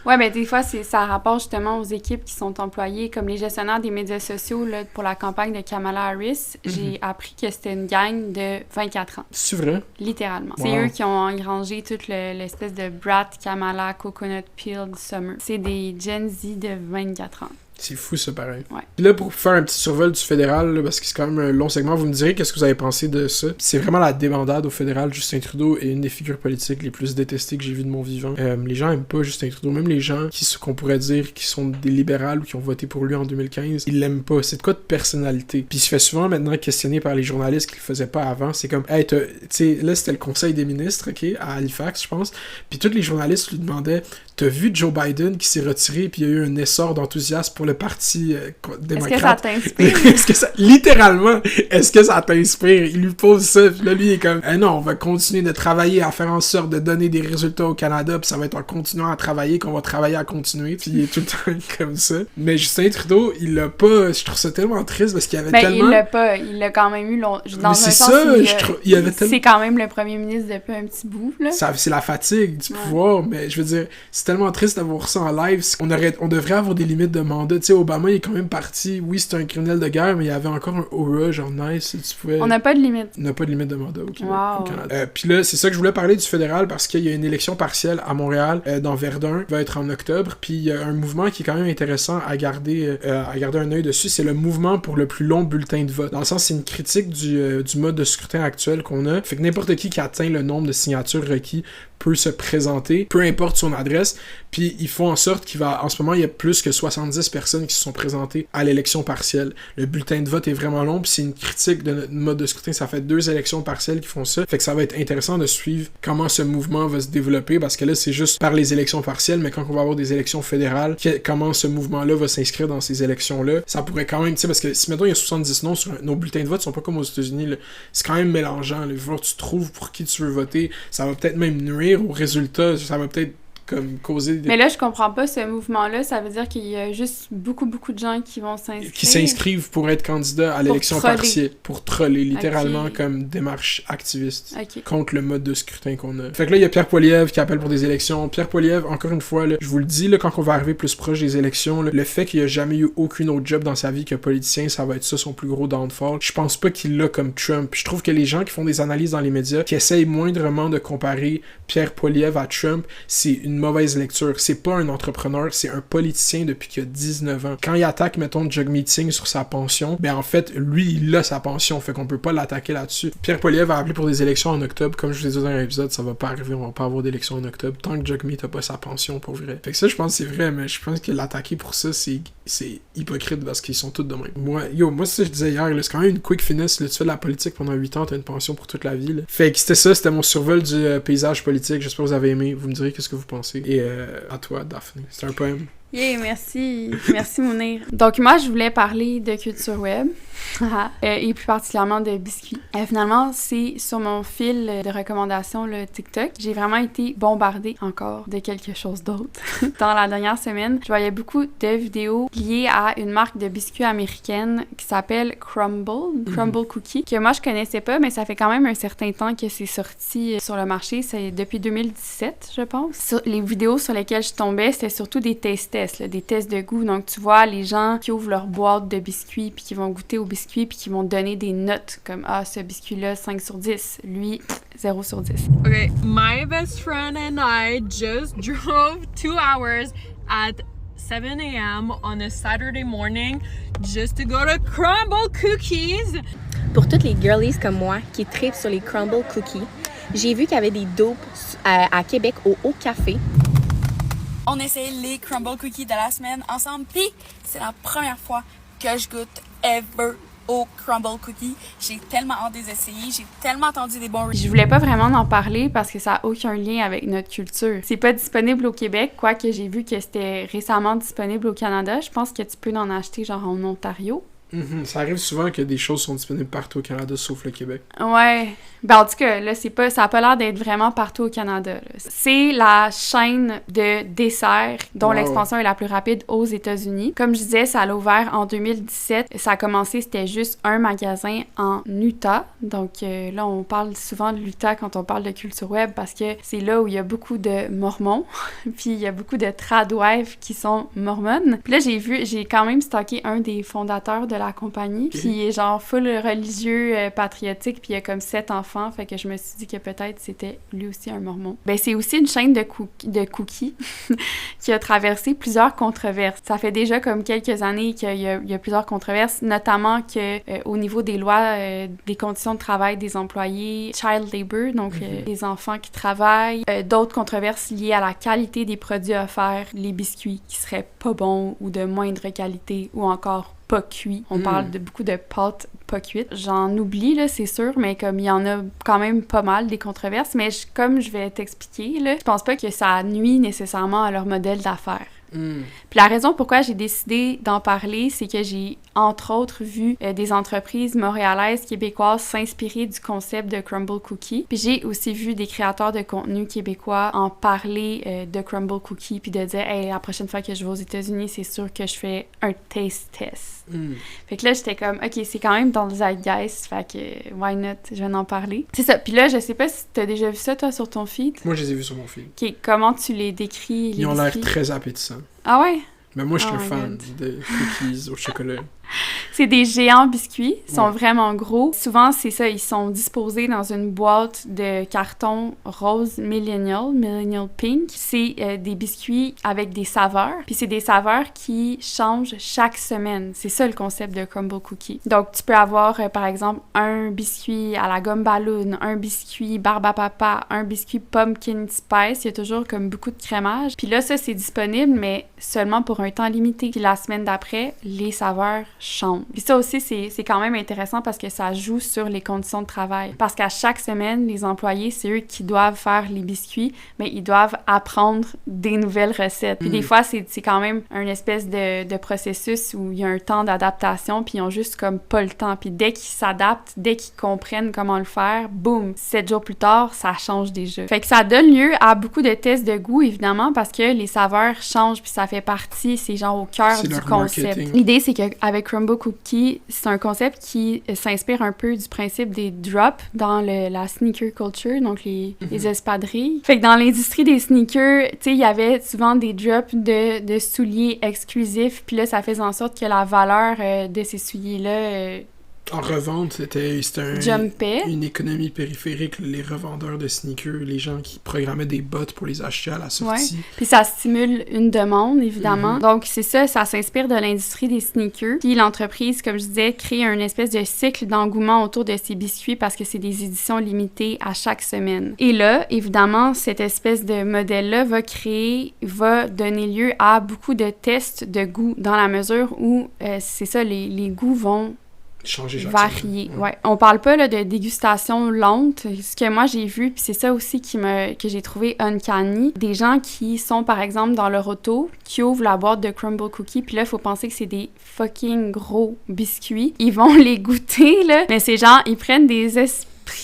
Ouais, mais des fois, ça rapporte justement aux équipes qui sont employées, comme les gestionnaires des médias sociaux là, pour la campagne de Kamala Harris. J'ai appris que c'était une gang de 24 ans. C'est vrai? Littéralement. Wow. C'est eux qui ont engrangé toute l'espèce de Brat, Kamala, Coconut Peel, Summer. C'est des Gen Z de 24 ans. C'est fou, ça, pareil. Ouais. Puis là, pour faire un petit survol du fédéral, là, parce que c'est quand même un long segment, vous me direz qu'est-ce que vous avez pensé de ça. C'est vraiment la débandade au fédéral. Justin Trudeau est une des figures politiques les plus détestées que j'ai vues de mon vivant. Les gens aiment pas Justin Trudeau. Même les gens qu'on pourrait dire qui sont des libérales ou qui ont voté pour lui en 2015, ils l'aiment pas. C'est de quoi de personnalité. Puis il se fait souvent maintenant questionner par les journalistes qu'il le faisait pas avant. C'est comme, hey, tu sais, là, c'était le conseil des ministres, OK, à Halifax, je pense. Puis tous les journalistes lui demandaient, t'as vu Joe Biden qui s'est retiré puis il y a eu un essor d'enthousiasme pour le parti démocrate. Est-ce que ça t'inspire? Est-ce que ça... Littéralement, est-ce que ça t'inspire? Il lui pose ça, puis là, lui, il est comme, non, on va continuer de travailler à faire en sorte de donner des résultats au Canada, puis ça va être en continuant à travailler qu'on va travailler à continuer, puis il est tout le temps comme ça. Mais Justin Trudeau, il l'a pas... Je trouve ça tellement triste, parce qu'il y avait tellement... il l'a pas. Il l'a quand même eu dans mais un c'est sens ça, il avait tellement... C'est quand même le premier ministre depuis un petit bout, là. C'est la fatigue du pouvoir, mais je veux dire, c'est tellement triste d'avoir ça en live. On devrait avoir des limites de mandat. Tu sais, Obama, il est quand même parti. Oui, c'est un criminel de guerre, mais il y avait encore un aura, genre nice, si tu pouvais... On n'a pas de limite. On n'a pas de limite de mandat au Québec, wow. au Canada. Puis là, c'est ça que je voulais parler du fédéral, parce qu'il y a une élection partielle à Montréal, dans Verdun, qui va être en octobre, puis il y a un mouvement qui est quand même intéressant à garder un œil dessus, c'est le mouvement pour le plus long bulletin de vote. Dans le sens, c'est une critique du mode de scrutin actuel qu'on a. Fait que n'importe qui atteint le nombre de signatures requis peut se présenter, peu importe son adresse, puis ils font en sorte en ce moment, il y a plus que 70 personnes qui se sont présentées à l'élection partielle. Le bulletin de vote est vraiment long, puis c'est une critique de notre mode de scrutin. Ça fait 2 élections partielles qui font ça, fait que ça va être intéressant de suivre comment ce mouvement va se développer, parce que là, c'est juste par les élections partielles, mais quand on va avoir des élections fédérales, comment ce mouvement-là va s'inscrire dans ces élections-là, ça pourrait quand même, tu sais, parce que si, mettons, il y a 70 noms sur nos bulletins de vote, sont pas comme aux États-Unis, là. C'est quand même mélangeant, là. Voir tu trouves pour qui tu veux voter, ça va peut-être même nuire au résultat, ça va peut-être comme causer des... Mais là, je comprends pas ce mouvement-là, ça veut dire qu'il y a juste beaucoup de gens qui vont s'inscrire. Qui s'inscrivent pour être candidats à l'élection partielle. Pour troller, littéralement, comme démarche activiste. Contre le mode de scrutin qu'on a. Fait que là, il y a Pierre Poilievre qui appelle pour des élections. Pierre Poilievre, encore une fois, là, je vous le dis, là, quand on va arriver plus proche des élections, là, le fait qu'il a jamais eu aucune autre job dans sa vie que politicien, ça va être ça son plus gros downfall. Je pense pas qu'il l'a comme Trump. Je trouve que les gens qui font des analyses dans les médias, qui essayent moindrement de comparer Pierre Poilievre à Trump, c'est une mauvaise lecture. C'est pas un entrepreneur, c'est un politicien depuis qu'il a 19 ans. Quand il attaque, mettons, Jug Meeting sur sa pension, ben en fait, lui, il a sa pension, fait qu'on peut pas l'attaquer là-dessus. Pierre Poilievre va appeler pour des élections en octobre, comme je vous l'ai dit dans un épisode, ça va pas arriver, on va pas avoir d'élections en octobre, tant que Jug Meet a pas sa pension, pour vrai. Fait que ça, je pense que c'est vrai, mais je pense que l'attaquer pour ça, c'est hypocrite, parce qu'ils sont tous de même. Moi, c'est ce que je disais hier, là, c'est quand même une quick finesse, là, tu fais de la politique pendant 8 ans, t'as une pension pour toute la vie, là. Fait que c'était mon survol du paysage politique, j'espère que vous avez aimé, vous me direz qu'est-ce que vous pensez. Et à toi, Daphné. C'est un poème. Yeah, merci. Merci, Mounir. Donc, moi, je voulais parler de culture web. Et plus particulièrement de biscuits. Finalement, c'est sur mon fil de recommandations, le TikTok. J'ai vraiment été bombardée encore de quelque chose d'autre. Dans la dernière semaine, je voyais beaucoup de vidéos liées à une marque de biscuits américaine qui s'appelle Crumble Cookie, que moi je connaissais pas, mais ça fait quand même un certain temps que c'est sorti sur le marché. C'est depuis 2017, je pense. Les vidéos sur lesquelles je tombais, c'était surtout des taste tests, là, des tests de goût. Donc tu vois les gens qui ouvrent leur boîte de biscuits puis qui vont goûter au biscuit puis qui vont donner des notes comme ce biscuit-là 5 sur 10, lui 0 sur 10. Okay, my best friend and I just drove 2 hours at 7 a.m. on a Saturday morning just to go to Crumble Cookies. Pour toutes les girlies comme moi qui trippent sur les Crumble Cookies, j'ai vu qu'il y avait des dopes à Québec au Haut Café. On essaye les Crumble Cookies de la semaine ensemble, puis c'est la première fois que je goûte ever au Crumble Cookie. J'ai tellement hâte de les essayer, j'ai tellement entendu des bons reviews. Je voulais pas vraiment en parler parce que ça a aucun lien avec notre culture. C'est pas disponible au Québec, quoique j'ai vu que c'était récemment disponible au Canada. Je pense que tu peux en acheter genre en Ontario. Ça arrive souvent que des choses sont disponibles partout au Canada, sauf le Québec. Ouais. Ben, en tout cas, là, ça a pas l'air d'être vraiment partout au Canada, là. C'est la chaîne de desserts dont l'expansion est la plus rapide aux États-Unis. Comme je disais, ça a ouvert en 2017. Ça a commencé, c'était juste un magasin en Utah. Donc là, on parle souvent de l'Utah quand on parle de culture web parce que c'est là où il y a beaucoup de mormons. Puis il y a beaucoup de tradwives qui sont mormones. Puis là, j'ai quand même stalké un des fondateurs de la compagnie. Puis il est genre full religieux, patriotique. Puis il y a comme 7 enfants. Fait que je me suis dit que peut-être c'était lui aussi un mormon. Ben, c'est aussi une chaîne de cookies qui a traversé plusieurs controverses. Ça fait déjà comme quelques années qu'il y a plusieurs controverses, notamment que au niveau des lois, des conditions de travail des employés, child labor, donc les enfants qui travaillent, d'autres controverses liées à la qualité des produits offerts, les biscuits qui seraient pas bons ou de moindre qualité ou encore pas cuits. On parle de beaucoup de pâtes pas cuites. J'en oublie, là, c'est sûr, mais comme il y en a quand même pas mal des controverses, mais comme je vais t'expliquer, là, je pense pas que ça nuit nécessairement à leur modèle d'affaires. Puis la raison pourquoi j'ai décidé d'en parler, c'est que j'ai entre autres vu des entreprises montréalaises québécoises s'inspirer du concept de Crumble Cookie. Puis j'ai aussi vu des créateurs de contenu québécois en parler de Crumble Cookie puis de dire « Hey, la prochaine fois que je vais aux États-Unis, c'est sûr que je fais un taste test. Fait que là, j'étais comme « OK, c'est quand même dans le zeitgeist, fait que why not, je vais en parler. » C'est ça. Puis là, je sais pas si t'as déjà vu ça, toi, sur ton feed. Moi, je les ai vus sur mon feed. OK, comment tu les décris, Ils ont l'air très appétissants. Ah ouais? Mais moi, je suis un fan de cookies au chocolat. C'est des géants biscuits, ils sont vraiment gros. Souvent, c'est ça, ils sont disposés dans une boîte de carton rose millennial pink. C'est des biscuits avec des saveurs, puis c'est des saveurs qui changent chaque semaine. C'est ça le concept de Crumble Cookie. Donc, tu peux avoir, par exemple, un biscuit à la gomme ballon, un biscuit barbe à papa, un biscuit pumpkin spice. Il y a toujours comme beaucoup de crémage. Puis là, ça, c'est disponible, mais seulement pour un temps limité. Puis la semaine d'après, les saveurs changent. Puis ça aussi, c'est quand même intéressant parce que ça joue sur les conditions de travail. Parce qu'à chaque semaine, les employés, c'est eux qui doivent faire les biscuits, mais ils doivent apprendre des nouvelles recettes. Puis des fois, c'est quand même un espèce de processus où il y a un temps d'adaptation, puis ils ont juste comme pas le temps. Puis dès qu'ils s'adaptent, dès qu'ils comprennent comment le faire, boum, 7 jours plus tard, ça change déjà. Fait que ça donne lieu à beaucoup de tests de goût, évidemment, parce que les saveurs changent, puis ça fait partie, c'est genre au cœur du concept. L'idée, c'est qu'avec Crumble Cookie, c'est un concept qui s'inspire un peu du principe des drops dans la sneaker culture, donc les espadrilles. Fait que dans l'industrie des sneakers, tu sais, il y avait souvent des drops de souliers exclusifs, puis là, ça faisait en sorte que la valeur de ces souliers-là en revente, c'était une économie périphérique, les revendeurs de sneakers, les gens qui programmaient des bots pour les acheter à la sortie. Ouais. Puis ça stimule une demande, évidemment. Donc c'est ça s'inspire de l'industrie des sneakers. Puis l'entreprise, comme je disais, crée un espèce de cycle d'engouement autour de ces biscuits parce que c'est des éditions limitées à chaque semaine. Et là, évidemment, cette espèce de modèle-là va donner lieu à beaucoup de tests de goût dans la mesure où, c'est ça, les goûts vont varier. Ouais. On parle pas là, de dégustation lente. Ce que moi j'ai vu, puis c'est ça aussi que j'ai trouvé uncanny, des gens qui sont par exemple dans leur auto, qui ouvrent la boîte de Crumble Cookie, puis là il faut penser que c'est des fucking gros biscuits. Ils vont les goûter là, mais c'est genre ils prennent des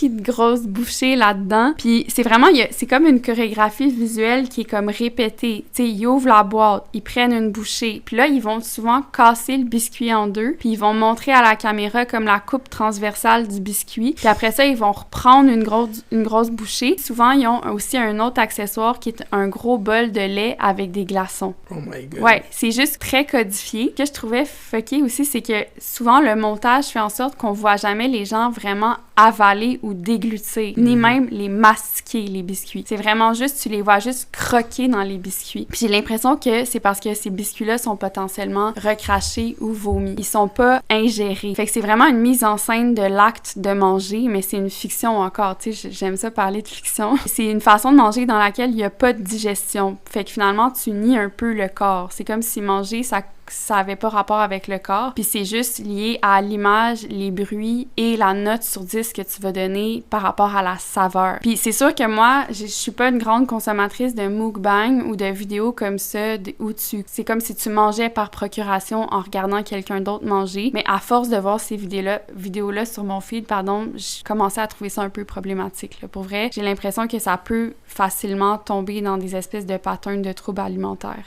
de grosses bouchées là-dedans. Puis c'est vraiment, c'est comme une chorégraphie visuelle qui est comme répétée. Tu sais, ils ouvrent la boîte, ils prennent une bouchée, puis là, ils vont souvent casser le biscuit en deux, puis ils vont montrer à la caméra comme la coupe transversale du biscuit. Puis après ça, ils vont reprendre une grosse bouchée. Souvent, ils ont aussi un autre accessoire qui est un gros bol de lait avec des glaçons. Oh my God. Ouais, c'est juste très codifié. Ce que je trouvais fucké aussi, c'est que souvent, le montage fait en sorte qu'on voit jamais les gens vraiment avaler ou déglutir, ni même les mastiquer, les biscuits. C'est vraiment juste, tu les vois juste croquer dans les biscuits. Puis j'ai l'impression que c'est parce que ces biscuits-là sont potentiellement recrachés ou vomis. Ils sont pas ingérés. Fait que c'est vraiment une mise en scène de l'acte de manger, mais c'est une fiction encore, tu sais, j'aime ça parler de fiction. C'est une façon de manger dans laquelle il y a pas de digestion. Fait que finalement, tu nies un peu le corps. C'est comme si manger, ça ça avait pas rapport avec le corps, puis c'est juste lié à l'image, les bruits et la note sur 10 que tu vas donner par rapport à la saveur. Puis c'est sûr que moi, je suis pas une grande consommatrice de mukbang ou de vidéos comme ça où c'est comme si tu mangeais par procuration en regardant quelqu'un d'autre manger, mais à force de voir ces vidéos-là sur mon feed, je commençais à trouver ça un peu problématique, là. Pour vrai, j'ai l'impression que ça peut facilement tomber dans des espèces de patterns de troubles alimentaires.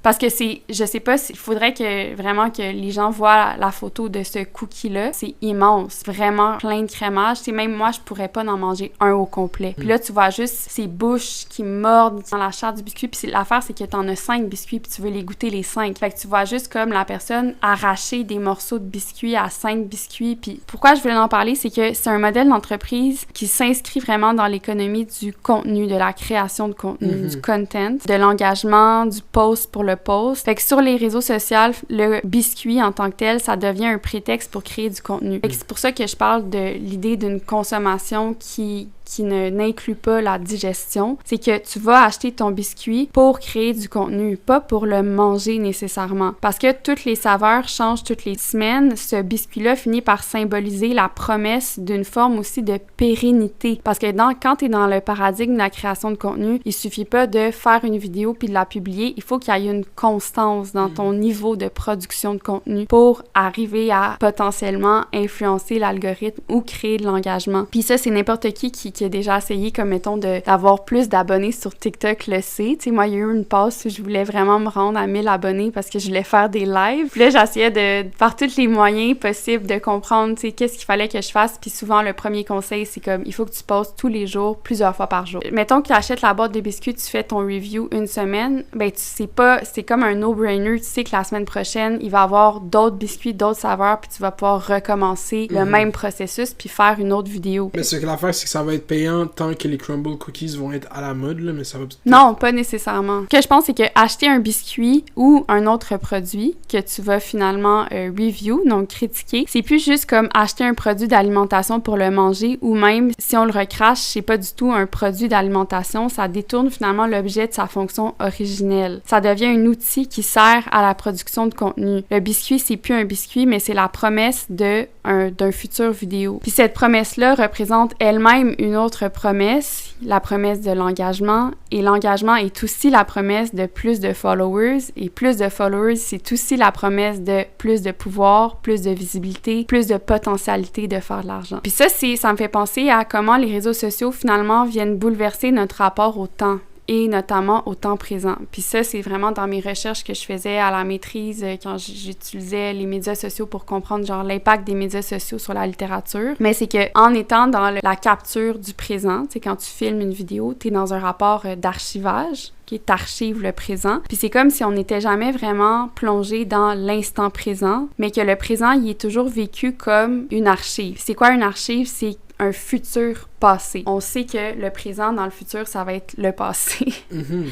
Parce que je sais pas, il faudrait que vraiment que les gens voient la photo de ce cookie-là. C'est immense, vraiment plein de crémage. C'est même moi, je pourrais pas en manger un au complet. Puis là, tu vois juste ces bouches qui mordent dans la chair du biscuit. Puis l'affaire, c'est que t'en as 5 biscuits puis tu veux les goûter les 5. Fait que tu vois juste comme la personne arracher des morceaux de biscuits à 5 biscuits. Puis pourquoi je voulais en parler, c'est que c'est un modèle d'entreprise qui s'inscrit vraiment dans l'économie du contenu, de la création de contenu, du content, de l'engagement, du post pour le post. Fait que sur les réseaux sociaux, le biscuit en tant que tel, ça devient un prétexte pour créer du contenu. Fait que c'est pour ça que je parle de l'idée d'une consommation qui n'inclut pas la digestion. C'est que tu vas acheter ton biscuit pour créer du contenu, pas pour le manger nécessairement. Parce que toutes les saveurs changent toutes les semaines. Ce biscuit-là finit par symboliser la promesse d'une forme aussi de pérennité. Parce que quand tu es dans le paradigme de la création de contenu, il suffit pas de faire une vidéo puis de la publier. Il faut qu'il y ait une constance dans ton niveau de production de contenu pour arriver à potentiellement influencer l'algorithme ou créer de l'engagement. Puis ça, c'est n'importe qui a déjà essayé, comme mettons, d'avoir plus d'abonnés sur TikTok le sait. Tu sais, moi, il y a eu une passe où je voulais vraiment me rendre à 1000 abonnés parce que je voulais faire des lives. Puis là, j'essayais par tous les moyens possibles de comprendre, tu sais, qu'est-ce qu'il fallait que je fasse. Puis souvent, le premier conseil, c'est comme, il faut que tu postes tous les jours, plusieurs fois par jour. Mettons que tu achètes la boîte de biscuits, tu fais ton review une semaine, ben tu sais pas, c'est comme un no-brainer. Tu sais que la semaine prochaine, il va y avoir d'autres biscuits, d'autres saveurs, puis tu vas pouvoir recommencer le même processus puis faire une autre vidéo. Mais ce que l'affaire, c'est que ça va être payant tant que les crumble cookies vont être à la mode, là, mais ça va... Non, pas nécessairement. Ce que je pense, c'est que acheter un biscuit ou un autre produit que tu vas finalement review, donc critiquer, c'est plus juste comme acheter un produit d'alimentation pour le manger, ou même si on le recrache, c'est pas du tout un produit d'alimentation, ça détourne finalement l'objet de sa fonction originelle. Ça devient un outil qui sert à la production de contenu. Le biscuit, c'est plus un biscuit, mais c'est la promesse d'un futur vidéo. Puis cette promesse-là représente elle-même une autre promesse, la promesse de l'engagement, et l'engagement est aussi la promesse de plus de followers, et plus de followers, c'est aussi la promesse de plus de pouvoir, plus de visibilité, plus de potentialité de faire de l'argent. Puis ça me fait penser à comment les réseaux sociaux finalement viennent bouleverser notre rapport au temps, et notamment au temps présent. Puis ça, c'est vraiment dans mes recherches que je faisais à la maîtrise quand j'utilisais les médias sociaux pour comprendre genre l'impact des médias sociaux sur la littérature. Mais c'est que en étant dans la capture du présent, tu sais, quand tu filmes une vidéo, t'es dans un rapport d'archivage qui t'archive le présent. Puis c'est comme si on n'était jamais vraiment plongé dans l'instant présent, mais que le présent, il est toujours vécu comme une archive. C'est quoi une archive? C'est un futur passé. On sait que le présent dans le futur, ça va être le passé.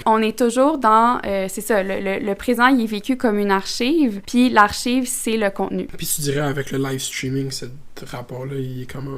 On est toujours dans... c'est ça, le présent, il est vécu comme une archive, puis l'archive, c'est le contenu. Puis tu dirais avec le live streaming, ce rapport-là, il est comment...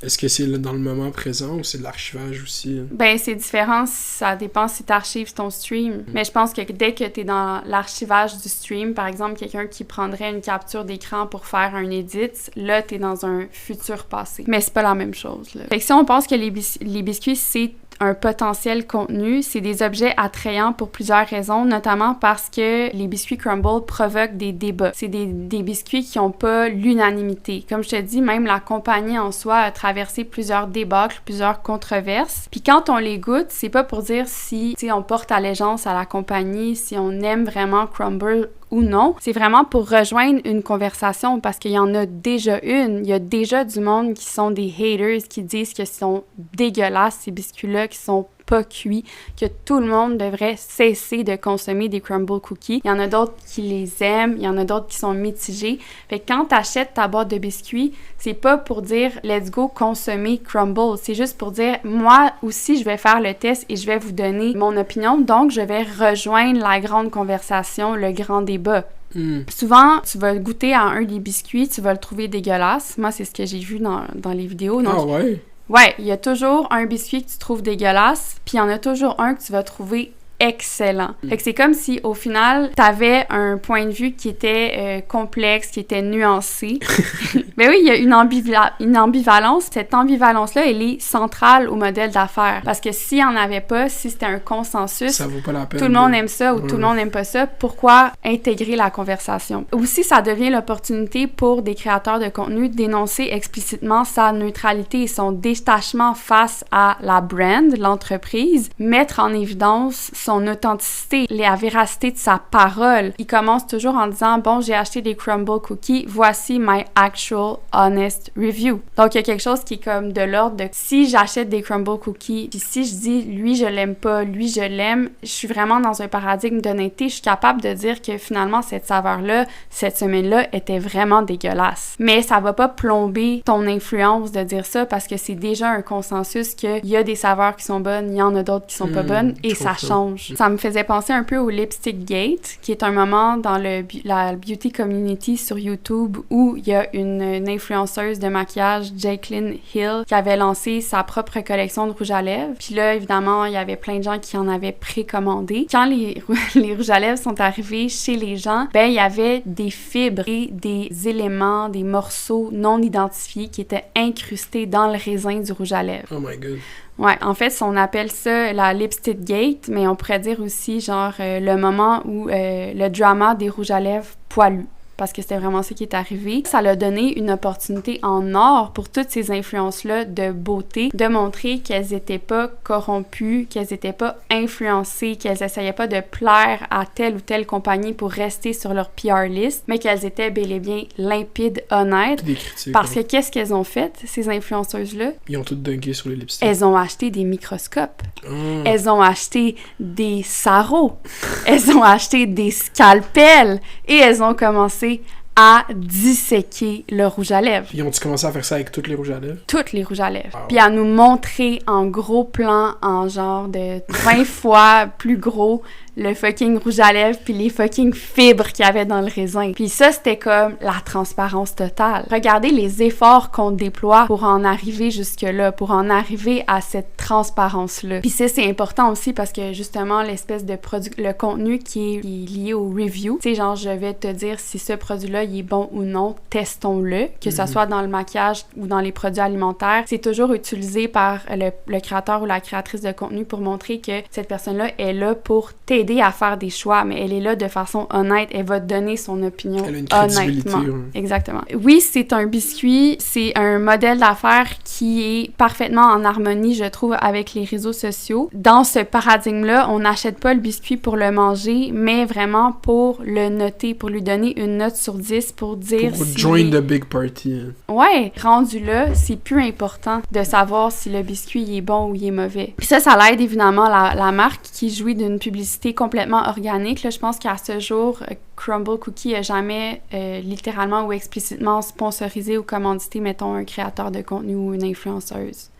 Est-ce que c'est dans le moment présent ou c'est de l'archivage aussi? Ben, c'est différent. Ça dépend si tu archives ton stream. Mais je pense que dès que tu es dans l'archivage du stream, par exemple, quelqu'un qui prendrait une capture d'écran pour faire un edit, là, tu es dans un futur passé. Mais c'est pas la même chose, là. Fait que si on pense que les biscuits, c'est un potentiel contenu, c'est des objets attrayants pour plusieurs raisons, notamment parce que les biscuits crumble provoquent des débats. C'est des biscuits qui n'ont pas l'unanimité. Comme je te dis, même la compagnie en soi a traversé plusieurs débâcles, plusieurs controverses. Puis quand on les goûte, c'est pas pour dire si on porte allégeance à la compagnie, si on aime vraiment crumble ou non. C'est vraiment pour rejoindre une conversation parce qu'il y en a déjà une. Il y a déjà du monde qui sont des haters, qui disent que sont dégueulasses ces biscuits-là, qui sont pas cuits, que tout le monde devrait cesser de consommer des crumble cookies. Il y en a d'autres qui les aiment, il y en a d'autres qui sont mitigés. Fait que quand t'achètes ta boîte de biscuits, c'est pas pour dire « let's go consommer crumble », c'est juste pour dire « moi aussi, je vais faire le test et je vais vous donner mon opinion, donc je vais rejoindre la grande conversation, le grand débat ». Souvent, tu vas goûter à un des biscuits, tu vas le trouver dégueulasse. Moi, c'est ce que j'ai vu dans les vidéos. Donc, ouais, il y a toujours un biscuit que tu trouves dégueulasse, puis il y en a toujours un que tu vas trouver excellent. Fait que c'est comme si, au final, t'avais un point de vue qui était complexe, qui était nuancé. Ben oui, il y a une ambivalence. Cette ambivalence-là, elle est centrale au modèle d'affaires. Parce que s'il n'y en avait pas, si c'était un consensus, ça vaut pas la peine. Tout le monde aime ça ou tout le monde n'aime pas ça, pourquoi intégrer la conversation? Aussi, ça devient l'opportunité pour des créateurs de contenu d'énoncer explicitement sa neutralité et son détachement face à la brand, l'entreprise, mettre en évidence son authenticité, la véracité de sa parole. Il commence toujours en disant « Bon, j'ai acheté des crumble cookies, voici my actual honest review ». Donc, il y a quelque chose qui est comme de l'ordre de si j'achète des crumble cookies, puis si je dis « lui, je l'aime pas, lui, je l'aime », je suis vraiment dans un paradigme d'honnêteté, je suis capable de dire que finalement, cette saveur-là, cette semaine-là, était vraiment dégueulasse. Mais ça va pas plomber ton influence de dire ça parce que c'est déjà un consensus qu'il y a des saveurs qui sont bonnes, il y en a d'autres qui sont pas bonnes et ça change. Ça me faisait penser un peu au Lipstick Gate, qui est un moment dans la beauty community sur YouTube où il y a une influenceuse de maquillage, Jaclyn Hill, qui avait lancé sa propre collection de rouge à lèvres. Puis là, évidemment, il y avait plein de gens qui en avaient précommandé. Quand les rouges à lèvres sont arrivés chez les gens, ben il y avait des fibres et des éléments, des morceaux non identifiés qui étaient incrustés dans le raisin du rouge à lèvres. Oh my god. Ouais, en fait, on appelle ça la Lipstick Gate, mais on pourrait dire aussi genre le moment où le drama des rouges à lèvres poilus. Parce que c'était vraiment ça qui est arrivé. Ça l'a donné une opportunité en or pour toutes ces influences-là de beauté, de montrer qu'elles étaient pas corrompues, qu'elles étaient pas influencées, qu'elles essayaient pas de plaire à telle ou telle compagnie pour rester sur leur PR list, mais qu'elles étaient bel et bien limpides, honnêtes. Des critiques. Parce que qu'est-ce qu'elles ont fait, ces influenceuses-là? Ils ont toutes dunké sur les lipsticks. Elles ont acheté des microscopes. Elles ont acheté des sarraux. Elles ont acheté des scalpels. Et elles ont commencé à disséquer le rouge à lèvres. Ils ont-tu commencé à faire ça avec toutes les rouges à lèvres? Toutes les rouges à lèvres. Wow. Puis à nous montrer en gros plan, en genre de 20 fois plus gros, le fucking rouge à lèvres puis les fucking fibres qu'il y avait dans le raisin. Puis ça, c'était comme la transparence totale. Regardez les efforts qu'on déploie pour en arriver jusque-là, pour en arriver à cette transparence-là. Puis ça, c'est important aussi parce que justement, l'espèce de produit, le contenu qui est lié au review, tu sais, genre, je vais te dire si ce produit-là, il est bon ou non, testons-le, que ça soit dans le maquillage ou dans les produits alimentaires. C'est toujours utilisé par le créateur ou la créatrice de contenu pour montrer que cette personne-là est là pour t'aider à faire des choix, mais elle est là de façon honnête. Elle va te donner son opinion elle a une crédibilité, honnêtement. Ouais. Exactement. Oui, c'est un biscuit, c'est un modèle d'affaires qui est parfaitement en harmonie, je trouve, avec les réseaux sociaux. Dans ce paradigme-là, on n'achète pas le biscuit pour le manger, mais vraiment pour le noter, pour lui donner une note sur 10, pour dire pour join the big party. Ouais, rendu là, c'est plus important de savoir si le biscuit il est bon ou il est mauvais. Puis ça l'aide évidemment la marque qui jouit d'une publicité complètement organique. Là, je pense qu'à ce jour, Crumble Cookie n'a jamais littéralement ou explicitement sponsorisé ou commandité, mettons, un créateur de contenu ou une influenceuse.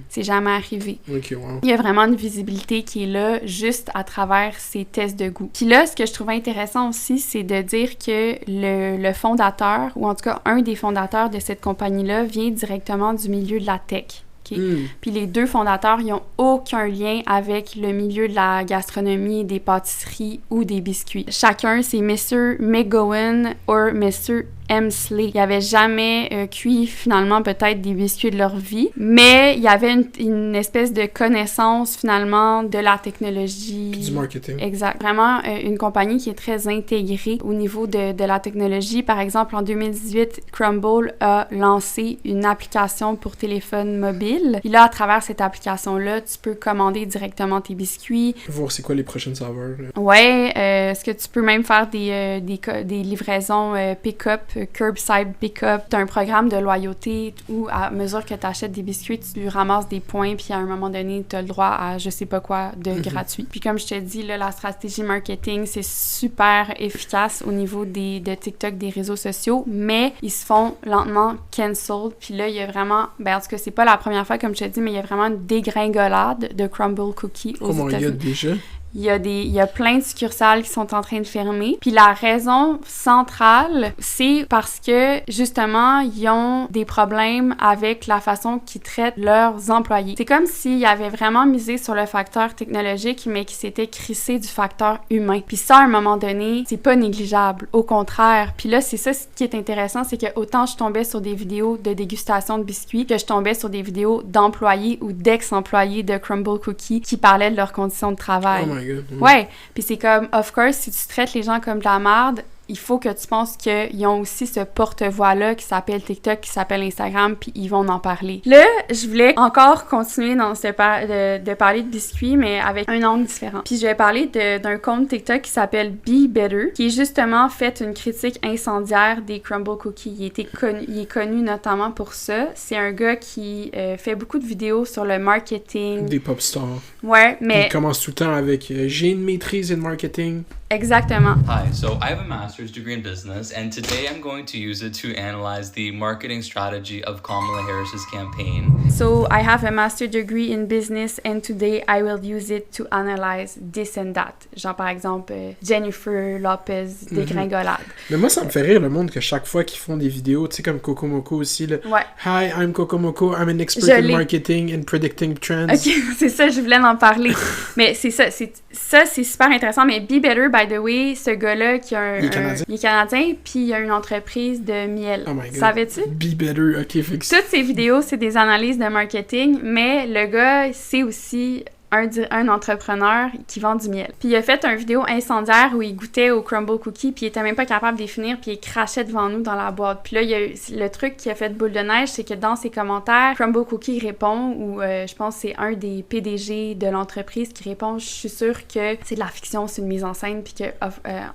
C'est jamais arrivé. Okay, wow. Il y a vraiment une visibilité qui est là juste à travers ces tests de goût. Puis là, ce que je trouve intéressant aussi, c'est de dire que le fondateur, ou en tout cas un des fondateurs de cette compagnie-là, vient directement du milieu de la tech. Okay. Puis les deux fondateurs, ils n'ont aucun lien avec le milieu de la gastronomie, des pâtisseries ou des biscuits. Chacun, c'est Mr. McGowan ou Mr. Emsley. Ils n'avaient jamais cuit finalement peut-être des biscuits de leur vie, mais il y avait une espèce de connaissance finalement de la technologie. Puis du marketing. Exact. Vraiment une compagnie qui est très intégrée au niveau de la technologie. Par exemple, en 2018, Crumble a lancé une application pour téléphone mobile. Puis là, à travers cette application-là, tu peux commander directement tes biscuits. Voir c'est quoi les prochaines saveurs. Là. Ouais, est-ce que tu peux même faire des livraisons pick-up, curbside pick-up. Tu as un programme de loyauté où, à mesure que tu achètes des biscuits, tu ramasses des points, puis à un moment donné, tu as le droit à je sais pas quoi de gratuit. Puis comme je te dis, là, la stratégie marketing, c'est super efficace au niveau de TikTok, des réseaux sociaux, mais ils se font lentement cancel. Puis là, il y a vraiment, en tout cas, c'est pas la première fois, comme je te dis, mais il y a vraiment une dégringolade de Crumble Cookie aux États-Unis. Il y a déjà? il y a plein de succursales qui sont en train de fermer. Puis la raison centrale, c'est parce que, justement, ils ont des problèmes avec la façon qu'ils traitent leurs employés. C'est comme s'ils avaient vraiment misé sur le facteur technologique, mais qu'ils s'étaient crissés du facteur humain. Puis ça, à un moment donné, c'est pas négligeable. Au contraire. Puis là, c'est ça ce qui est intéressant, c'est que autant je tombais sur des vidéos de dégustation de biscuits que je tombais sur des vidéos d'employés ou d'ex-employés de Crumble Cookie qui parlaient de leurs conditions de travail. Oh my God. Ouais. Puis c'est comme, of course, si tu traites les gens comme de la merde, il faut que tu penses qu'ils ont aussi ce porte-voix-là qui s'appelle TikTok, qui s'appelle Instagram, puis ils vont en parler. Là, je voulais encore continuer dans de parler de biscuits, mais avec un angle différent. Puis je vais parler d'un compte TikTok qui s'appelle Be Better, qui est justement fait une critique incendiaire des Crumble Cookies. Il est connu notamment pour ça. C'est un gars qui fait beaucoup de vidéos sur le marketing. Des pop stars. Ouais, mais... Il commence tout le temps avec « J'ai une maîtrise en marketing ». Exactement. Hi, so I have a master's degree in business, and today I'm going to use it to analyze the marketing strategy of Kamala Harris's campaign. So I have a master's degree in business, and today I will use it to analyze this and that. Genre par exemple, Jennifer Lopez dégringolade. Mais moi, ça me fait rire le monde que chaque fois qu'ils font des vidéos, tu sais, comme Coco Moco aussi, là. Ouais. Hi, I'm Coco Moco, I'm an expert in marketing and predicting trends. Ok, c'est ça, je voulais en parler. Mais c'est c'est super intéressant. Mais Be Better, by the way, ce gars-là qui a un... Il est canadien, puis il a une entreprise de miel. Oh my God. Savais-tu? Be Better, ok, fait que... Toutes ces vidéos, c'est des analyses de marketing, mais le gars, c'est aussi... un entrepreneur qui vend du miel. Puis il a fait une vidéo incendiaire où il goûtait au Crumble Cookie, puis il était même pas capable de les finir, puis il crachait devant nous dans la boîte. Puis là, il y a eu le truc qui a fait boule de neige, c'est que dans ses commentaires, Crumble Cookie répond, ou je pense que c'est un des PDG de l'entreprise qui répond « Je suis sûre que c'est de la fiction, c'est une mise en scène, puis que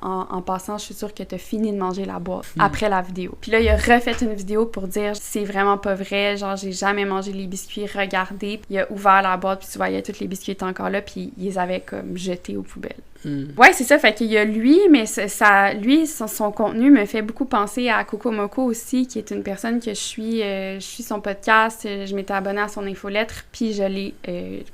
en passant, je suis sûre que t'as fini de manger la boîte après la vidéo. » Puis là, il a refait une vidéo pour dire « C'est vraiment pas vrai, genre j'ai jamais mangé les biscuits, regardez. » Puis il a ouvert la boîte, puis tu voyais tous les biscuits étaient encore là, puis ils les avaient comme jetés aux poubelles. Ouais, c'est ça, fait qu'il y a lui, mais son contenu me fait beaucoup penser à Coco Moco aussi, qui est une personne que je suis son podcast, je m'étais abonnée à son infolettre, puis je l'ai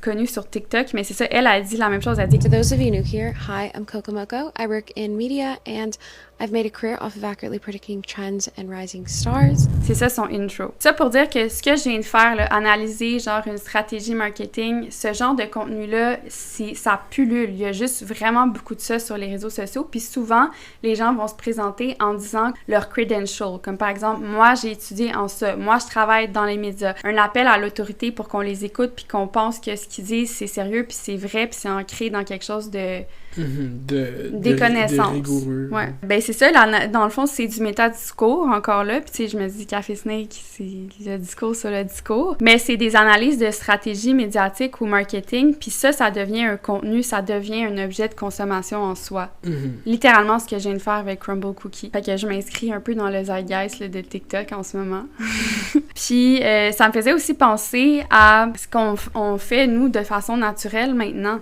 connue sur TikTok, mais c'est ça, elle a dit la même chose, elle a dit... For those of you new here, hi, I'm Coco Moco. I work in media and I've made a career off of accurately predicting trends and rising stars. C'est ça son intro. Ça pour dire que ce que je viens de faire, là, analyser genre une stratégie marketing, ce genre de contenu-là, ça pullule. Il y a juste vraiment beaucoup de ça sur les réseaux sociaux. Puis souvent, les gens vont se présenter en disant leur credential. Comme par exemple, moi, j'ai étudié en ça. Moi, je travaille dans les médias. Un appel à l'autorité pour qu'on les écoute puis qu'on pense que ce qu'ils disent, c'est sérieux puis c'est vrai puis c'est ancré dans quelque chose de... des connaissances. De rigoureux. Ouais. Ben c'est ça, dans le fond, c'est du métadiscours encore là. Puis tu sais, je me dis Café Snake, c'est le discours sur le discours. Mais c'est des analyses de stratégie médiatique ou marketing. Puis ça devient un contenu, ça devient un objet de consommation en soi. Littéralement ce que je viens de faire avec Crumble Cookie. Fait que je m'inscris un peu dans le zeitgeist là, de TikTok en ce moment. Puis ça me faisait aussi penser à ce qu'on fait nous de façon naturelle maintenant.